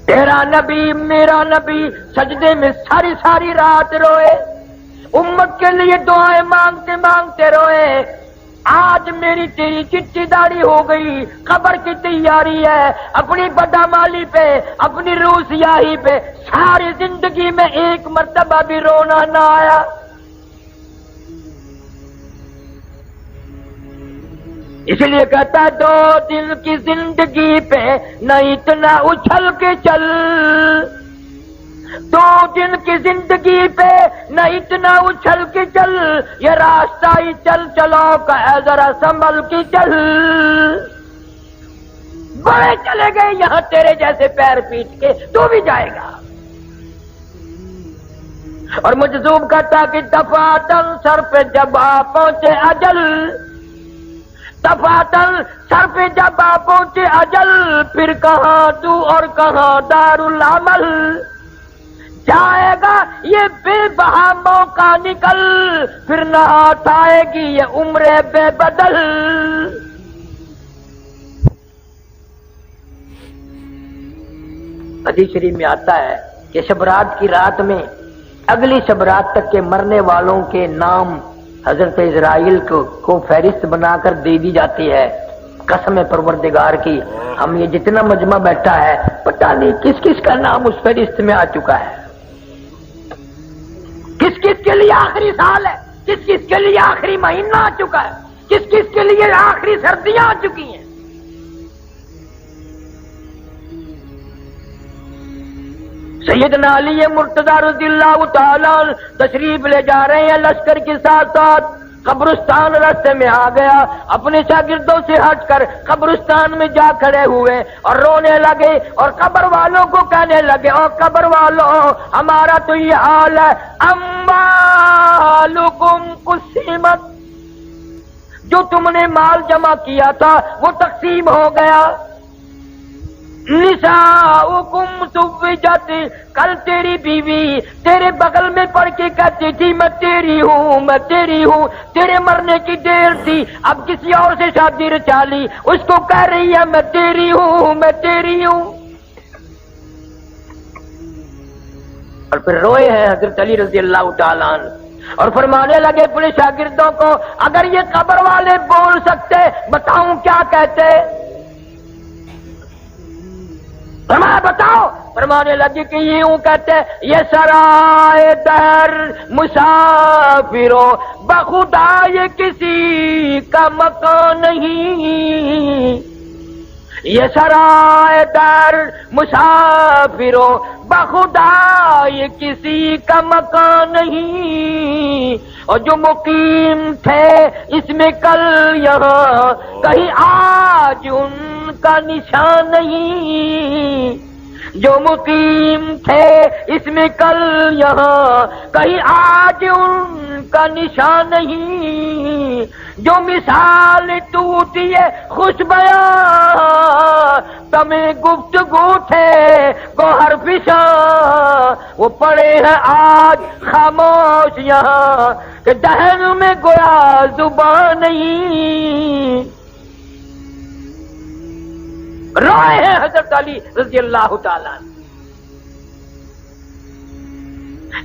Speaker 2: تیرا نبی میرا نبی سجدے میں ساری ساری رات روئے، امت کے لیے دعائیں مانگتے مانگتے روئے. آج میری تیری چٹی داڑھی ہو گئی، قبر کی تیاری ہے، اپنی بدامالی پہ، اپنی روح سیاہی پہ ساری زندگی میں ایک مرتبہ بھی رونا نہ آیا. اس لیے کہتا ہے 2 دن کی زندگی پہ نہ اتنا اچھل کے چل، 2 دن کی زندگی پہ نہ اتنا اچھل کے چل، یہ راستہ ہی چل چلو کا ہے ذرا سنبھل کے چل. بڑے چلے گئے یہاں تیرے جیسے پیر پیٹ کے، تو بھی جائے گا. اور مجذوب کہتا کہ دفعتاً سر پہ جب آ پہنچے اجل، دفعتاً سر پہ جب آ پہنچے اجل، پھر کہاں تو اور کہاں دارالعمل. جائے گا یہ بے بہا موقع نکل، پھر نہ ہاتھ آئے گی یہ عمر بے بدل. حدیث شریف میں آتا ہے کہ شب رات کی رات میں اگلی شب رات تک کے مرنے والوں کے نام حضرت اسرائیل کو فہرست بنا کر دے دی جاتی ہے. قسم پروردگار کی ہم یہ جتنا مجمع بیٹھا ہے پتہ نہیں کس کس کا نام اس فہرست میں آ چکا ہے، کس کس کے لیے آخری سال ہے، کس کس کے لیے آخری مہینہ آ چکا ہے، کس کس کے لیے آخری سردیاں آ چکی ہیں. سیدنا علی مرتضی رضی اللہ تعالیٰ تشریف لے جا رہے ہیں لشکر کے ساتھ ساتھ. قبرستان راستے میں آ گیا، اپنے شاگردوں سے ہٹ کر قبرستان میں جا کھڑے ہوئے اور رونے لگے اور قبر والوں کو کہنے لگے او قبر والوں ہمارا تو یہ حال ہے، اموالکم قسمت، جو تم نے مال جمع کیا تھا وہ تقسیم ہو گیا. نساؤکم زوجت، کل تیری بیوی تیرے بغل میں پڑھ کے کہتی تھی میں تیری ہوں میں تیری ہوں، تیرے مرنے کی دیر تھی، اب کسی اور سے شادی رچا لی، اس کو کہہ رہی ہے میں تیری ہوں میں تیری ہوں. اور پھر روئے ہیں حضرت علی رضی اللہ تعالیٰ عنہ اور فرمانے لگے اپنے شاگردوں کو اگر یہ قبر والے بول سکتے بتاؤں کیا کہتے. فرمایا بتاؤ، فرمانے لگے کہ یوں کہتے یہ سرائے در مسافروں بخدا یہ کسی کا مکان نہیں، یہ سرائے در مسافروں بخدا یہ کسی کا مکان نہیں، اور جو مقیم تھے اس میں کل یہاں کہیں آج ان کا نشان نہیں، جو مقیم تھے اس میں کل یہاں کہیں آج ان کا نشان نہیں. جو مثال ٹوٹی ہے خوش بیان تمہیں گفتگو تھے گوہر فشاں وہ پڑے ہیں آج خاموش یہاں کہ دہن میں گویا زبان نہیں. روئے ہیں حضرت علی رضی اللہ تعالیٰ عنہ.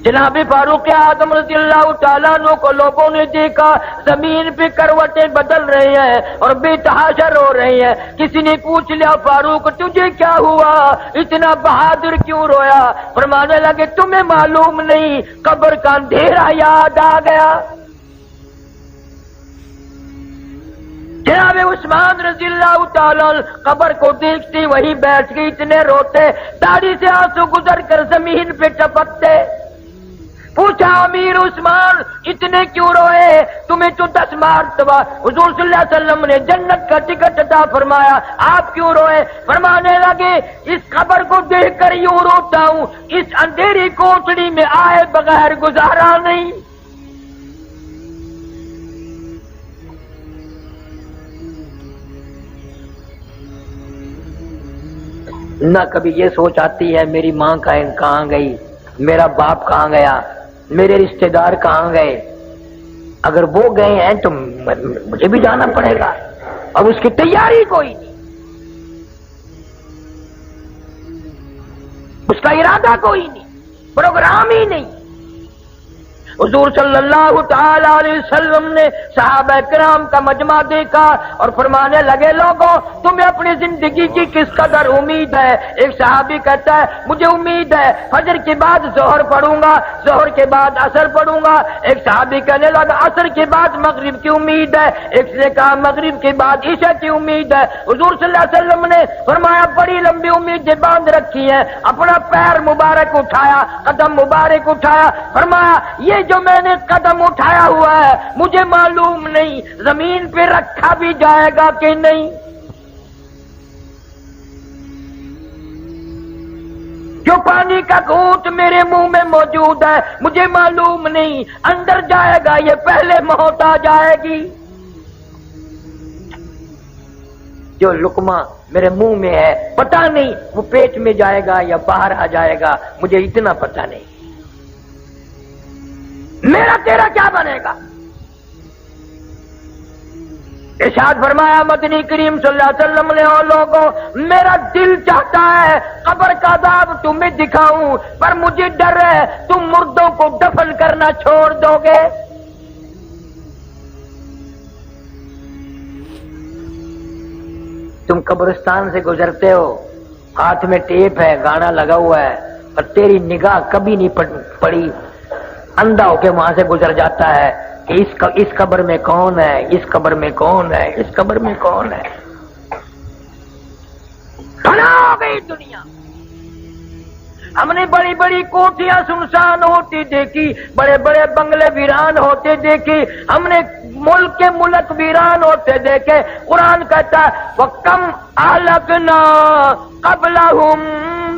Speaker 2: جناب فاروق اعظم رضی اللہ تعالیٰ عنہ کو لوگوں نے دیکھا زمین پہ کروٹیں بدل رہے ہیں اور بے تحاشا رو رہے ہیں. کسی نے پوچھ لیا فاروق تجھے کیا ہوا اتنا بہادر کیوں رویا؟ فرمانے لگے تمہیں معلوم نہیں قبر کا اندھیرا یاد آ گیا. جناب عثمان رضی اللہ تعالیٰ قبر کو دیکھتے وہی بیٹھ گئی. اتنے روتے داڑھی سے آنسو گزر کر زمین پہ ٹپکتے. پوچھا امیر عثمان اتنے کیوں روئے؟ تمہیں تو 10 مرتبہ حضور صلی اللہ علیہ وسلم نے جنت کا ٹکٹ عطا فرمایا آپ کیوں روئے؟ فرمانے لگے اس قبر کو دیکھ کر یوں روتا ہوں اس اندھیری کوٹڑی میں آئے بغیر گزارا نہیں. نہ کبھی یہ سوچ آتی ہے میری ماں کہاں گئی، میرا باپ کہاں گیا، میرے رشتہ دار کہاں گئے. اگر وہ گئے ہیں تو مجھے بھی جانا پڑے گا. اب اس کی تیاری کوئی نہیں، اس کا ارادہ کوئی نہیں، پروگرام ہی نہیں. حضور صلی اللہ تعالی علیہ وسلم نے صحابہ کرام کا مجمع دیکھا اور فرمانے لگے لوگوں تمہیں اپنی زندگی کی کس قدر امید ہے؟ ایک صحابی کہتا ہے مجھے امید ہے فجر کے بعد ظہر پڑھوں گا، ظہر کے بعد عصر پڑھوں گا. ایک صحابی کہنے لگا عصر کے بعد مغرب کی امید ہے. ایک نے کہا مغرب کے بعد عشاء کی امید ہے. حضور صلی اللہ علیہ وسلم نے فرمایا بڑی لمبی امیدیں باندھ رکھی ہیں. اپنا پیر مبارک اٹھایا، قدم مبارک اٹھایا، فرمایا یہ جو میں نے قدم اٹھایا ہوا ہے مجھے معلوم نہیں زمین پہ رکھا بھی جائے گا کہ نہیں. جو پانی کا گھونٹ میرے منہ میں موجود ہے مجھے معلوم نہیں اندر جائے گا یہ پہلے موت آ جائے گی. جو لقمہ میرے منہ میں ہے پتہ نہیں وہ پیٹ میں جائے گا یا باہر آ جائے گا، مجھے اتنا پتہ نہیں. میرا تیرا کیا بنے گا؟ ارشاد فرمایا مدنی کریم صلی اللہ علیہ وسلم نے اور لوگوں میرا دل چاہتا ہے قبر کا عذاب تمہیں دکھاؤں پر مجھے ڈر ہے تم مردوں کو دفن کرنا چھوڑ دو گے. تم قبرستان سے گزرتے ہو ہاتھ میں ٹیپ ہے گانا لگا ہوا ہے اور تیری نگاہ کبھی نہیں پڑی، اندھا ہو کے وہاں سے گزر جاتا ہے کہ اس قبر میں کون ہے، اس قبر میں کون ہے، اس قبر میں کون ہے. کھڑا ہو گئی دنیا. ہم نے بڑی بڑی کوٹیاں سنسان ہوتی دیکھی، بڑے بڑے بنگلے ویران ہوتے دیکھی، ہم نے ملک کے ملک ویران ہوتے دیکھے. قرآن کہتا ہے وَكَمْ أَهْلَكْنَا قَبْلَهُمْ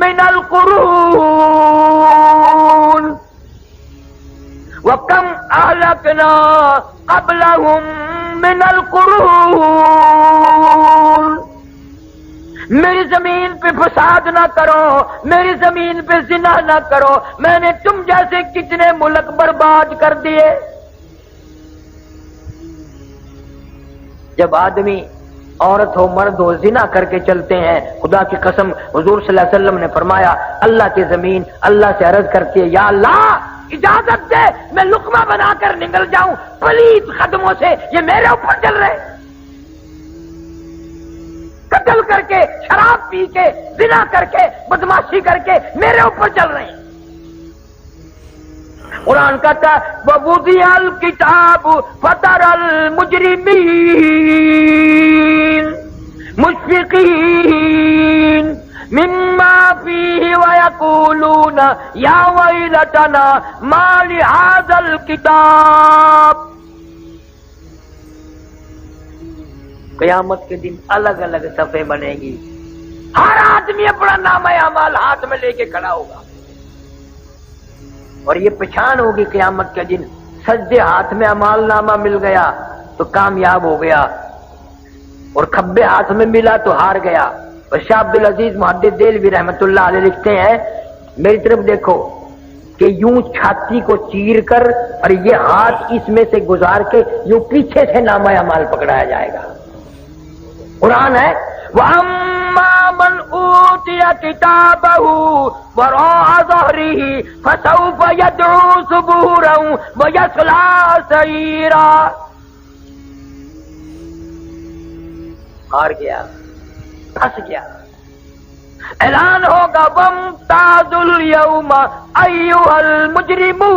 Speaker 2: مِنَ الْقُرُونِ وَكَمْ أَهْلَكْنَا قَبْلَهُمْ مِنَ الْقُرُونِ. میری زمین پہ فساد نہ کرو، میری زمین پہ زنا نہ کرو، میں نے تم جیسے کتنے ملک برباد کر دیے. جب آدمی عورت ہو مرد ہو زنا کر کے چلتے ہیں خدا کی قسم حضور صلی اللہ علیہ وسلم نے فرمایا اللہ کی زمین اللہ سے عرض کرتی ہے یا اللہ اجازت دے میں لقمہ بنا کر نکل جاؤں پلیت قدموں سے، یہ میرے اوپر چل رہے، قتل کر کے شراب پی کے زنا کر کے بدماشی کر کے میرے اوپر چل رہے ہیں. قرآن کہتا ہے وَوُضِعَ الْكِتَابُ فَتَرَى الْمُجْرِمِينَ مُشْفِقِينَ مِمَّا فِيهِ وَيَقُولُونَ يَا وَيْلَتَنَا مَا لِهَذَا الْكِتَابِ. قیامت کے دن الگ الگ صفحے بنے گی، ہر آدمی اپنا نامہ اعمال ہاتھ میں لے کے کھڑا ہوگا اور یہ پہچان ہوگی قیامت کے دن سجدے ہاتھ میں اعمال نامہ مل گیا تو کامیاب ہو گیا اور کھبے ہاتھ میں ملا تو ہار گیا۔ اور شاہ عبد العزیز محدث دہلوی رحمۃ اللہ علیہ لکھتے ہیں میری طرف دیکھو کہ یوں چھاتی کو چیر کر اور یہ ہاتھ اس میں سے گزار کے یوں پیچھے سے نامہ اعمال پکڑایا جائے گا۔ قرآن ہے وَأَمَّا مَنْ أُوتِيَ كِتَابَهُ وَرَاءَ ظَهْرِهِ فَسَوْفَ يَدْعُو ثُبُورًا وَيَصْلَىٰ سَعِيرًا۔ ہار گیا، پھنس گیا۔ اعلان ہوگا وَامْتَازُوا الْيَوْمَ أَيُّهَا الْمُجْرِمُونَ،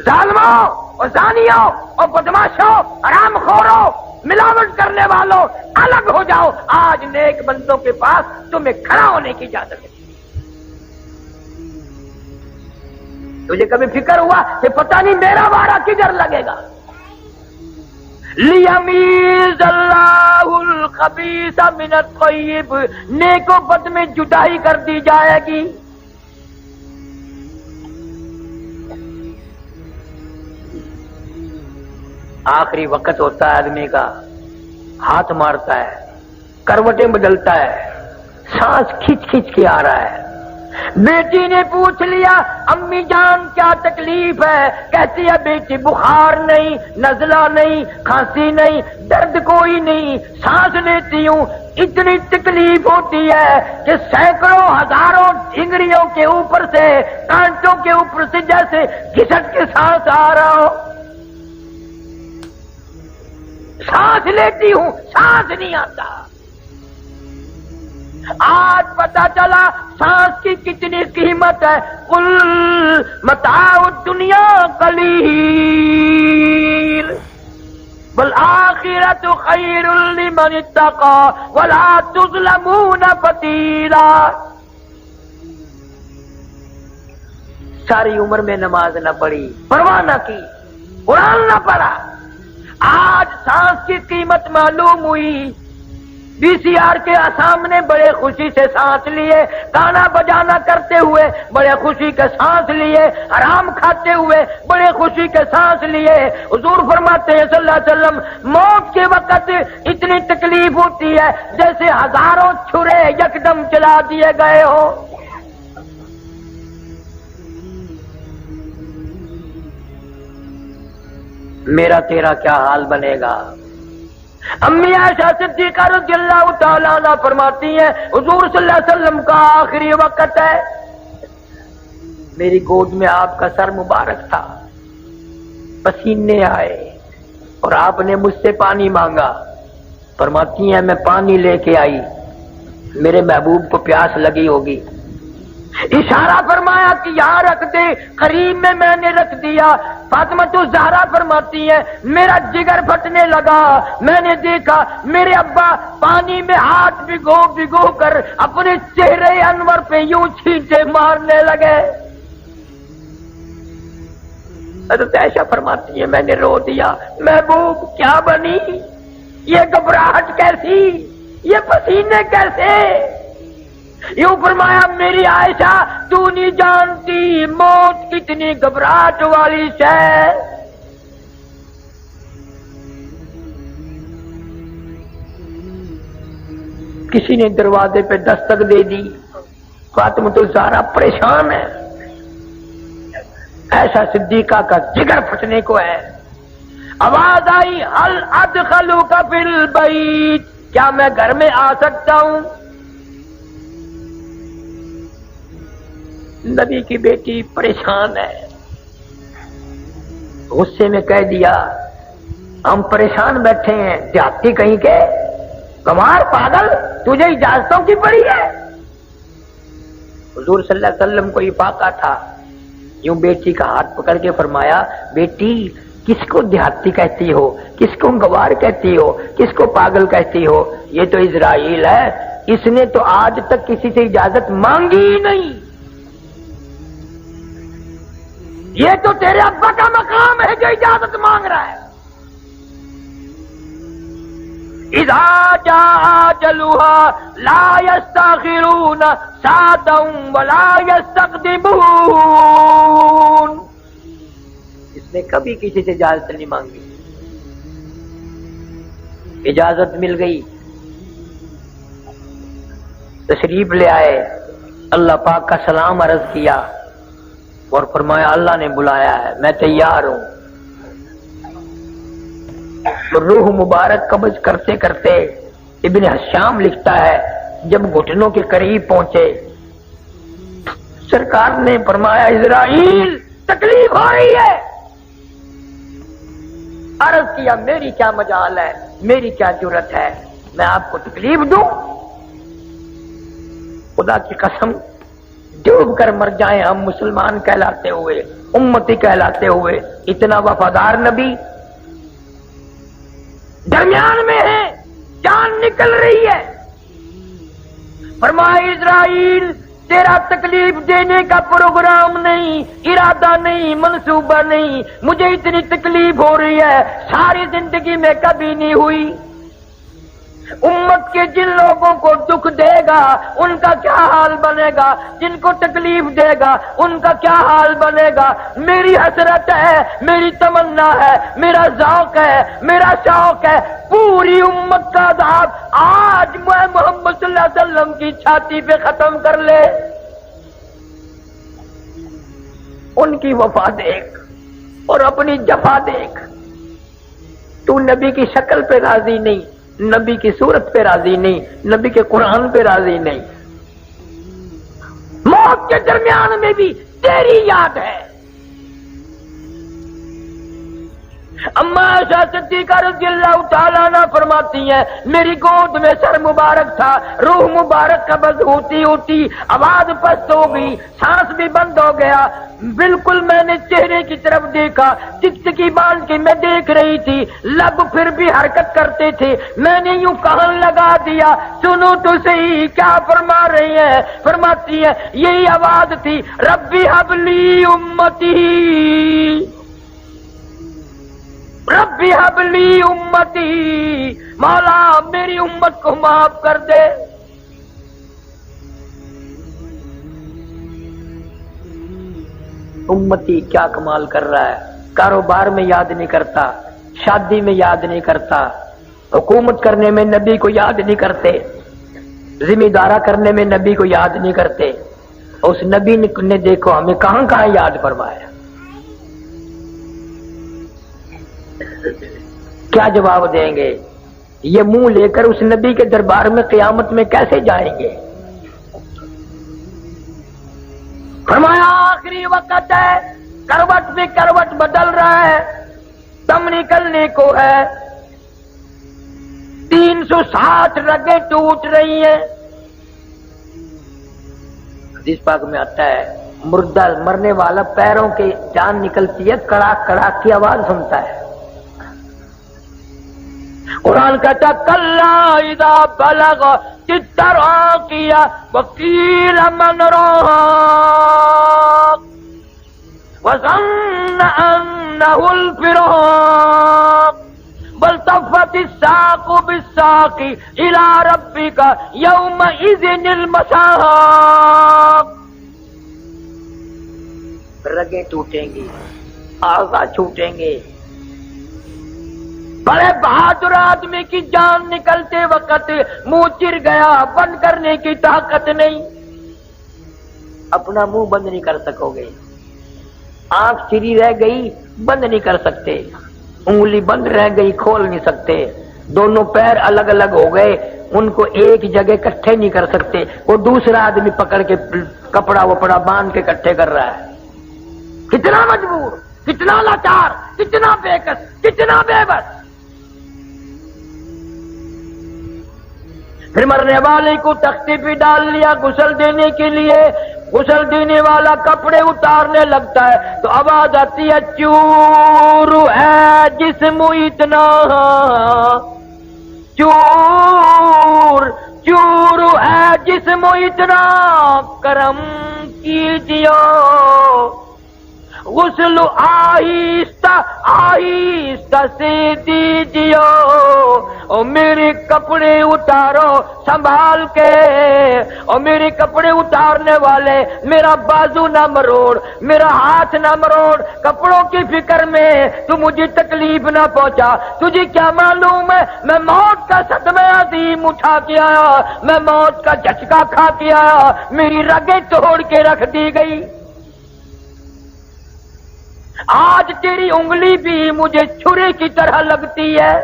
Speaker 2: ظالموں اور زانیوں اور بدماشوں، حرام خوروں، ملاوٹ کرنے والوں، الگ ہو جاؤ، آج نیک بندوں کے پاس تمہیں کھڑا ہونے کی اجازت ہے۔ تجھے کبھی فکر ہوا کہ پتہ نہیں میرا وارہ کدھر لگے گا؟ لیمیز اللہ الخبیث من الطیب، نیک و بد میں جدائی کر دی جائے گی۔ آخری وقت ہوتا ہے آدمی کا، ہاتھ مارتا ہے، کروٹیں بدلتا ہے، سانس کھچ کھچ کے آ رہا ہے۔ بیٹی نے پوچھ لیا امی جان کیا تکلیف ہے؟ کہتی ہے بیٹی بخار نہیں، نزلہ نہیں، کھانسی نہیں، درد کوئی نہیں، سانس لیتی ہوں، اتنی تکلیف ہوتی ہے کہ سینکڑوں ہزاروں ڈھنگریوں کے اوپر سے، کانٹوں کے اوپر سے جیسے گھسٹ کے سانس آ رہا ہو، سانس لیتی ہوں، سانس نہیں آتا۔ آج پتا چلا سانس کی کتنی قیمت ہے۔ قل متاع الدنیا قلیل والآخرۃ خیر لمن اتقى ولا تظلمون فتیلا۔ ساری عمر میں نماز نہ پڑھی، پرواہ نہ کی، قرآن نہ پڑھا، آج سانس کی قیمت معلوم ہوئی۔ وی سی آر کے سامنے بڑے خوشی سے سانس لیے، گانا بجانا کرتے ہوئے بڑے خوشی کے سانس لیے، حرام کھاتے ہوئے بڑے خوشی کے سانس لیے۔ حضور فرماتے ہیں صلی اللہ علیہ وسلم موت کے وقت اتنی تکلیف ہوتی ہے جیسے ہزاروں چھرے یکدم چلا دیے گئے ہو۔ میرا تیرا کیا حال بنے گا؟ امی عائشہ صدیقہ رضی اللہ تعالیٰ عنہ فرماتی ہیں حضور صلی اللہ علیہ وسلم کا آخری وقت ہے، میری گود میں آپ کا سر مبارک تھا، پسینے آئے اور آپ نے مجھ سے پانی مانگا۔ فرماتی ہیں میں پانی لے کے آئی، میرے محبوب کو پیاس لگی ہوگی، اشارہ فرمایا کہ یہاں رکھ دے، قریب میں نے رکھ دیا۔ فاطمہ الزہرا فرماتی ہے میرا جگر پھٹنے لگا، میں نے دیکھا میرے ابا پانی میں ہاتھ بھگو بھگو کر اپنے چہرے انور پہ یوں چھینٹے مارنے لگے۔ حضرت عائشہ فرماتی ہے میں نے رو دیا، محبوب کیا بنی، یہ گھبراہٹ کیسی، یہ پسینے کیسے؟ یوں فرمایا میری عائشہ تو نہیں جانتی موت کتنی گھبراہٹ والی ہے۔ کسی نے دروازے پہ دستک دے دی، فاطمہ الزہرا پریشان ہے، ایسا صدیقہ کا جگر پھٹنے کو ہے۔ آواز آئی هل ادخلوک فی البیت، کیا میں گھر میں آ سکتا ہوں؟ نبی کی بیٹی پریشان ہے، غصے میں کہہ دیا ہم پریشان بیٹھے ہیں، دیہاتی کہیں کے، کمار پاگل، تجھے اجازتوں کی پڑی ہے؟ حضور صلی اللہ علیہ وسلم کو افاقہ تھا، یوں بیٹی کا ہاتھ پکڑ کے فرمایا بیٹی کس کو دیہاتی کہتی ہو، کس کو گوار کہتی ہو، کس کو پاگل کہتی ہو؟ یہ تو اسرائیل ہے، اس نے تو آج تک کسی سے اجازت مانگی ہی نہیں، یہ تو تیرے ابا کا مقام ہے جو اجازت مانگ رہا ہے۔ اذا جاء اجلها لا يستأخرون ساعة ولا يستقدمون۔ اس میں کبھی کسی سے اجازت نہیں مانگی. اجازت مل گئی، تشریف لے آئے، اللہ پاک کا سلام عرض کیا اور فرمایا اللہ نے بلایا ہے، میں تیار ہوں. روح مبارک قبض کرتے کرتے ابن حشام لکھتا ہے جب گھٹنوں کے قریب پہنچے سرکار نے فرمایا اسرائیل تکلیف ہو رہی ہے. عرض کیا میری کیا مجال ہے، میری کیا جرت ہے، میں آپ کو تکلیف دوں؟ خدا کی قسم ڈوب کر مر جائیں ہم مسلمان کہلاتے ہوئے، امتی کہلاتے ہوئے. اتنا وفادار نبی درمیان میں ہے، جان نکل رہی ہے. فرمایا اسرائیل تیرا تکلیف دینے کا پروگرام نہیں، ارادہ نہیں، منصوبہ نہیں، مجھے اتنی تکلیف ہو رہی ہے ساری زندگی میں کبھی نہیں ہوئی. امت کے جن لوگوں کو دکھ دے گا ان کا کیا حال بنے گا، جن کو تکلیف دے گا ان کا کیا حال بنے گا. میری حسرت ہے، میری تمنا ہے، میرا ذوق ہے، میرا شوق ہے پوری امت کا عذاب آج میں محمد صلی اللہ علیہ وسلم کی چھاتی پہ ختم کر لے. ان کی وفا دیکھ اور اپنی جفا دیکھ. تو نبی کی شکل پہ راضی نہیں، نبی کی صورت پہ راضی نہیں، نبی کے قرآن پہ راضی نہیں. موت کے درمیان میں بھی تیری یاد ہے. اما عائشہ صدیقہ رضی اللہ تعالیٰ عنہ فرماتی ہیں میری گود میں سر مبارک تھا، روح مبارک قبض ہوتی ہوتی آواز پست ہو گئی، سانس بھی بند ہو گیا. بالکل میں نے چہرے کی طرف دیکھا، ٹکٹکی باندھ کے میں دیکھ رہی تھی، لب پھر بھی حرکت کرتے تھے. میں نے یوں کہن لگا دیا سنو تو صحیح کیا فرما رہی ہیں. فرماتی ہیں یہی آواز تھی ربی حبلی امتی، ربی حبلی امتی، مولا میری امت کو معاف کر دے. امتی کیا کمال کر رہا ہے، کاروبار میں یاد نہیں کرتا، شادی میں یاد نہیں کرتا، حکومت کرنے میں نبی کو یاد نہیں کرتے، ذمہ دارہ کرنے میں نبی کو یاد نہیں کرتے. اس نبی نے دیکھو ہمیں کہاں کہاں یاد فرمایا. کیا جواب دیں گے؟ یہ منہ لے کر اس نبی کے دربار میں قیامت میں کیسے جائیں گے؟ فرمایا آخری وقت ہے، کروٹ میں کروٹ بدل رہا ہے، دم نکلنے کو ہے، 360 رگیں ٹوٹ رہی ہیں. حدیث پاک میں آتا ہے مردہ مرنے والا پیروں کے جان نکلتی ہے، کڑاک کڑاک کی آواز سنتا ہے. قرآن کہتا کلا اذا بلغ التراقی وقیل من راق وظن انه الفراق والتفت الساق بالساق الى ربك يومئذ المساق. رگیں ٹوٹیں گی، اعضاء چھوٹیں گے. بڑے بہادر آدمی کی جان نکلتے وقت منہ چر گیا، بند کرنے کی طاقت نہیں. اپنا منہ بند نہیں کر سکو گے، آنکھ چری رہ گئی بند نہیں کر سکتے، انگلی بند رہ گئی کھول نہیں سکتے، دونوں پیر الگ الگ ہو گئے ان کو ایک جگہ اکٹھے نہیں کر سکتے. وہ دوسرا آدمی پکڑ کے کپڑا وپڑا باندھ کے اکٹھے کر رہا ہے. کتنا مجبور، کتنا لاچار، کتنا بےکس، کتنا بے بس. پھر مرنے والے کو تختے پہ ڈال لیا غسل دینے کے لیے. غسل دینے والا کپڑے اتارنے لگتا ہے تو آواز آتی ہے چور ہے جسم اتنا، چور چور ہے جسم اتنا، کرم کیجیے غسل آہستہ آہستہ سے دیجیے، او میرے کپڑے اتارو سنبھال کے، او میرے کپڑے اتارنے والے میرا بازو نہ مروڑ، میرا ہاتھ نہ مروڑ، کپڑوں کی فکر میں تو مجھے تکلیف نہ پہنچا۔ تجھے کیا معلوم ہے میں موت کا صدمہ عظیم اٹھا کے آیا، میں موت کا جھٹکا کھا کے آیا، میری رگیں توڑ کے رکھ دی گئی، آج تیری انگلی بھی مجھے چھری کی طرح لگتی ہے۔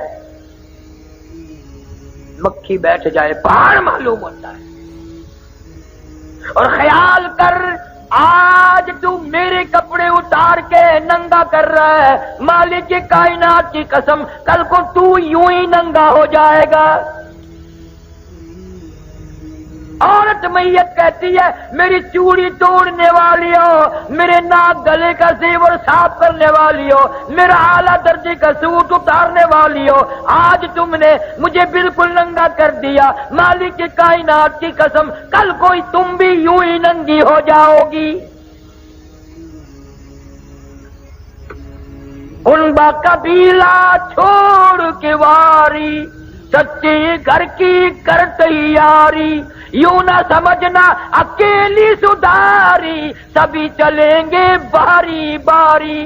Speaker 2: مکھی بیٹھ جائے پہاڑ معلوم ہوتا ہے۔ اور خیال کر آج تو میرے کپڑے اتار کے ننگا کر رہا ہے، مالک کائنات کی قسم کل کو تو یوں ہی ننگا ہو جائے گا۔ عورت میت کہتی ہے میری چوڑی توڑنے والی ہو، میرے ناک گلے کا زیور صاف کرنے والی ہو، میرا اعلیٰ درجے کا سوٹ اتارنے والی ہو، آج تم نے مجھے بالکل ننگا کر دیا، مالک کائنات کی قسم کل کوئی تم بھی یوں ہی ننگی ہو جاؤ گی۔ ان با قبیلہ چھوڑ کے واری، سچے گھر کی کر تیاری، یوں نہ سمجھنا اکیلی سدھاری، سبھی چلیں گے باری باری۔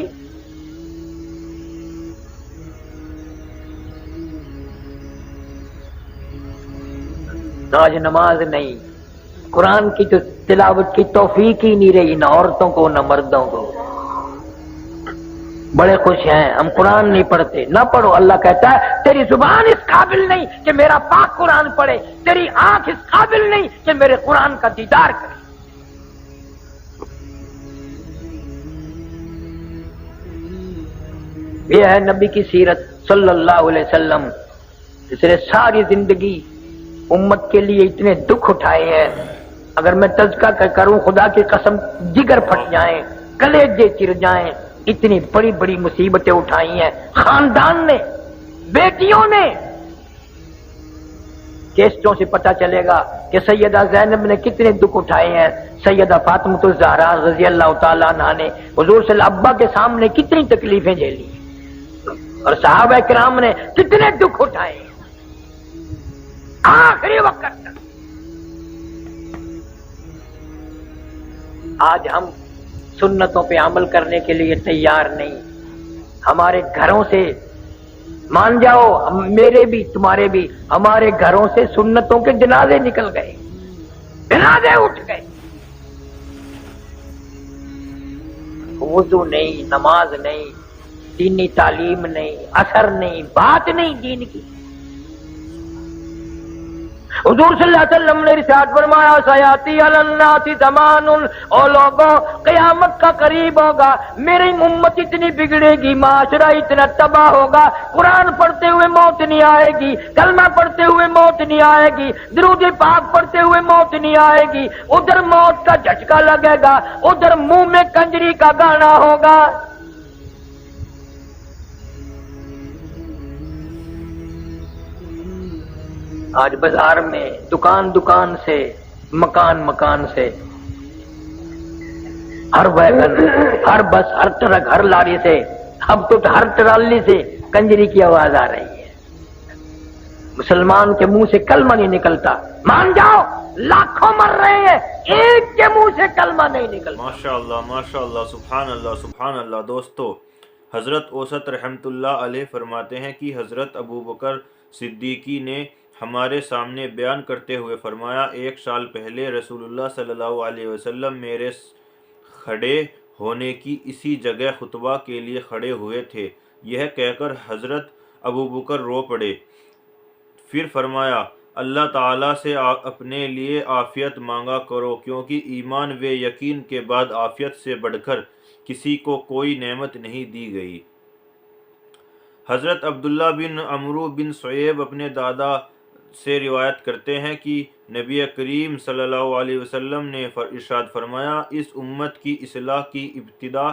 Speaker 2: آج نماز نہیں، قرآن کی تو تلاوت کی توفیق ہی نہیں رہی، نہ عورتوں کو نہ مردوں کو۔ بڑے خوش ہیں ہم قرآن نہیں پڑھتے، نہ پڑھو، اللہ کہتا ہے تیری زبان اس قابل نہیں کہ میرا پاک قرآن پڑھے، تیری آنکھ اس قابل نہیں کہ میرے قرآن کا دیدار کرے۔ یہ ہے نبی کی سیرت صلی اللہ علیہ وسلم، جس نے ساری زندگی امت کے لیے اتنے دکھ اٹھائے ہیں، اگر میں تذکرہ کروں خدا کی قسم جگر پھٹ جائیں، کلیجے چر جائیں، اتنی بڑی بڑی مصیبتیں اٹھائی ہیں خاندان نے، بیٹیوں نے۔ کیسٹوں سے پتہ چلے گا کہ سیدہ زینب نے کتنے دکھ اٹھائے ہیں، سیدہ فاطمہ الزہرا رضی اللہ تعالیٰ عنہا نے حضور صلی اللہ علیہ وسلم ابا کے سامنے کتنی تکلیفیں جھیلی، اور صحابہ کرام نے کتنے دکھ اٹھائے ہیں آخری وقت تک۔ آج ہم سنتوں پہ عمل کرنے کے لیے تیار نہیں، ہمارے گھروں سے مان جاؤ، میرے بھی تمہارے بھی، ہمارے گھروں سے سنتوں کے جنازے نکل گئے، جنازے اٹھ گئے، وضو نہیں، نماز نہیں، دینی تعلیم نہیں، اثر نہیں، بات نہیں دین کی۔ حضور صلی اللہ علیہ وسلم نے ارشاد فرمایا سیاتی علی الناس زمان، او لوگوں قیامت کا قریب ہوگا، میری امت اتنی بگڑے گی، معاشرہ اتنا تباہ ہوگا، قرآن پڑھتے ہوئے موت نہیں آئے گی، کلمہ پڑھتے ہوئے موت نہیں آئے گی، درود پاک پڑھتے ہوئے موت نہیں آئے گی، ادھر موت کا جھٹکا لگے گا، ادھر منہ میں کنجری کا گانا ہوگا۔ آج بازار میں دکان دکان سے، مکان مکان سے، ہر ویگن، ہر بس، ہر ٹرک، ہر لاری سے، اب تو ہر ٹرالی سے کنجری کی آواز آ رہی ہے۔ مسلمان کے منہ سے کلمہ نہیں نکلتا، مان جاؤ لاکھوں مر رہے ہیں، ایک کے منہ سے کلمہ نہیں نکلتا۔
Speaker 1: ماشاءاللہ ماشاءاللہ، سبحان اللہ سبحان اللہ۔ دوستو، حضرت اوسط رحمت اللہ علیہ فرماتے ہیں کہ حضرت ابوبکر صدیقی نے ہمارے سامنے بیان کرتے ہوئے فرمایا، 1 سال پہلے رسول اللہ صلی اللہ علیہ وسلم میرے کھڑے ہونے کی اسی جگہ خطبہ کے لیے کھڑے ہوئے تھے۔ یہ کہہ کر حضرت ابوبکر رو پڑے، پھر فرمایا اللہ تعالیٰ سے اپنے لیے عافیت مانگا کرو، کیونکہ ایمان و یقین کے بعد عافیت سے بڑھ کر کسی کو کوئی نعمت نہیں دی گئی۔ حضرت عبداللہ بن عمرو بن شعیب اپنے دادا سے روایت کرتے ہیں کہ نبی کریم صلی اللہ علیہ وسلم نے ارشاد فرمایا، اس امت کی اصلاح کی ابتدا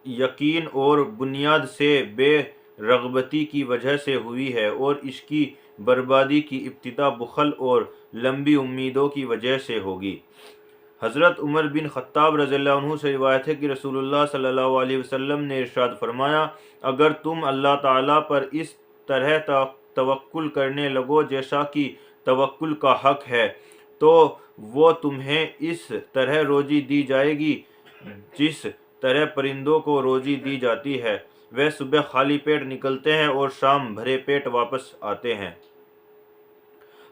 Speaker 1: یقین اور بنیاد سے بے رغبتی کی وجہ سے ہوئی ہے، اور اس کی بربادی کی ابتدا بخل اور لمبی امیدوں کی وجہ سے ہوگی۔ حضرت عمر بن خطاب رضی اللہ عنہ سے روایت ہے کہ رسول اللہ صلی اللہ علیہ وسلم نے ارشاد فرمایا، اگر تم اللہ تعالیٰ پر اس طرح توکل کرنے لگو جیسا کہ توکل کا حق ہے تو وہ تمہیں اس طرح روزی دی جائے گی جس طرح پرندوں کو روزی دی جاتی ہے، وہ صبح خالی پیٹ نکلتے ہیں اور شام بھرے پیٹ واپس آتے ہیں۔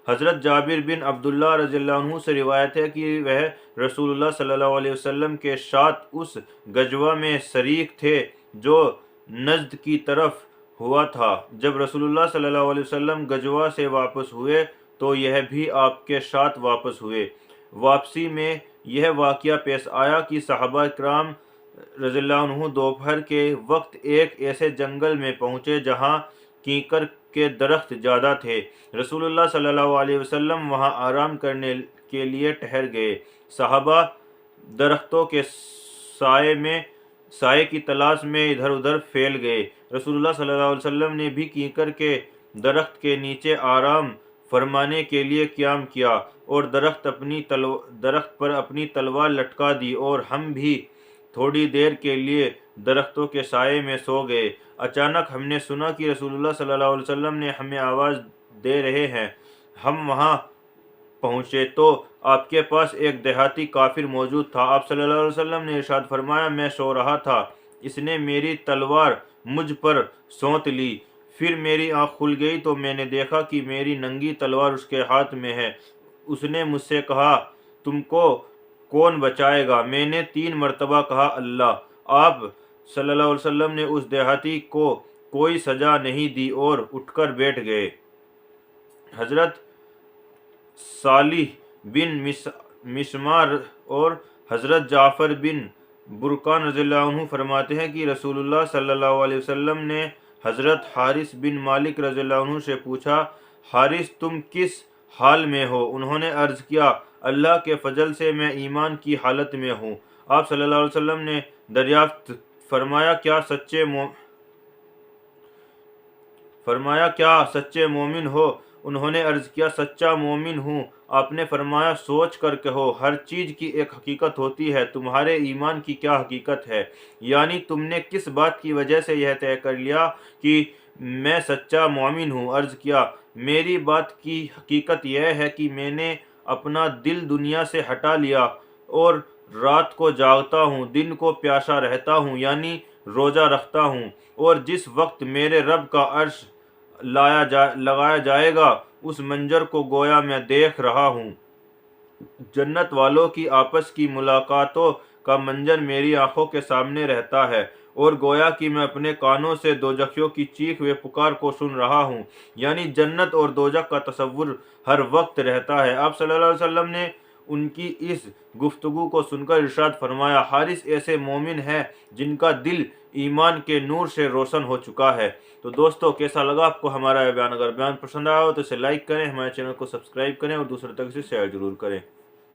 Speaker 1: حضرت جابر بن عبداللہ رضی اللہ عنہ سے روایت ہے کہ وہ رسول اللہ صلی اللہ علیہ وسلم کے ساتھ اس غزوہ میں شریک تھے جو نجد کی طرف ہوا تھا۔ جب رسول اللہ صلی اللہ علیہ وسلم غزوہ سے واپس ہوئے تو یہ بھی آپ کے ساتھ واپس ہوئے۔ واپسی میں یہ واقعہ پیش آیا کہ صحابہ کرام رضی اللہ عنہ دوپہر کے وقت ایک ایسے جنگل میں پہنچے جہاں کینکر کے درخت زیادہ تھے۔ رسول اللہ صلی اللہ علیہ وسلم وہاں آرام کرنے کے لیے ٹھہر گئے۔ صحابہ درختوں کے سائے کی تلاش میں ادھر ادھر پھیل گئے۔ رسول اللہ صلی اللہ علیہ وسلم نے بھی کینکر کے درخت کے نیچے آرام فرمانے کے لیے قیام کیا اور درخت پر اپنی تلوار لٹکا دی اور ہم بھی تھوڑی دیر کے لیے درختوں کے سائے میں سو گئے۔ اچانک ہم نے سنا کہ رسول اللہ صلی اللہ علیہ وسلم نے ہمیں آواز دے رہے ہیں۔ ہم وہاں پہنچے تو آپ کے پاس ایک دیہاتی کافر موجود تھا۔ آپ صلی اللہ علیہ وسلم نے ارشاد فرمایا، میں سو رہا تھا، اس نے میری تلوار مجھ پر سونت لی، پھر میری آنکھ کھل گئی تو میں نے دیکھا کہ میری ننگی تلوار اس کے ہاتھ میں ہے۔ اس نے مجھ سے کہا، تم کو کون بچائے گا؟ میں نے 3 مرتبہ کہا، اللہ۔ آپ صلی اللہ علیہ وسلم نے اس دیہاتی کو کوئی سزا نہیں دی اور اٹھ کر بیٹھ گئے۔ حضرت صالح بن مسمار اور حضرت جعفر بن برقان رضی اللہ عنہ فرماتے ہیں کہ رسول اللہ صلی اللہ علیہ وسلم نے حضرت حارث بن مالک رضی اللہ عنہ سے پوچھا، حارث تم کس حال میں ہو؟ انہوں نے عرض کیا، اللہ کے فضل سے میں ایمان کی حالت میں ہوں۔ آپ صلی اللہ علیہ وسلم نے دریافت فرمایا، کیا سچے مومن ہو؟ انہوں نے عرض کیا، سچا مومن ہوں۔ آپ نے فرمایا، سوچ کر کہو، ہر چیز کی ایک حقیقت ہوتی ہے، تمہارے ایمان کی کیا حقیقت ہے؟ یعنی تم نے کس بات کی وجہ سے یہ طے کر لیا کہ میں سچا مومن ہوں؟ عرض کیا، میری بات کی حقیقت یہ ہے کہ میں نے اپنا دل دنیا سے ہٹا لیا اور رات کو جاگتا ہوں، دن کو پیاسا رہتا ہوں، یعنی روزہ رکھتا ہوں، اور جس وقت میرے رب کا عرش لگایا جائے گا اس منظر کو گویا میں دیکھ رہا ہوں۔ جنت والوں کی آپس کی ملاقاتوں کا منظر میری آنکھوں کے سامنے رہتا ہے اور گویا کہ میں اپنے کانوں سے دوزخیوں کی چیخ و پکار کو سن رہا ہوں، یعنی جنت اور دوزخ کا تصور ہر وقت رہتا ہے۔ آپ صلی اللہ علیہ وسلم نے ان کی اس گفتگو کو سن کر ارشاد فرمایا، حارث ایسے مومن ہے جن کا دل ایمان کے نور سے روشن ہو چکا ہے۔ تو دوستو، کیسا لگا آپ کو ہمارا یہ بیان؟ اگر بیان پسند آیا ہو تو اسے لائک کریں، ہمارے چینل کو سبسکرائب کریں اور دوسروں تک اسے شیئر ضرور کریں۔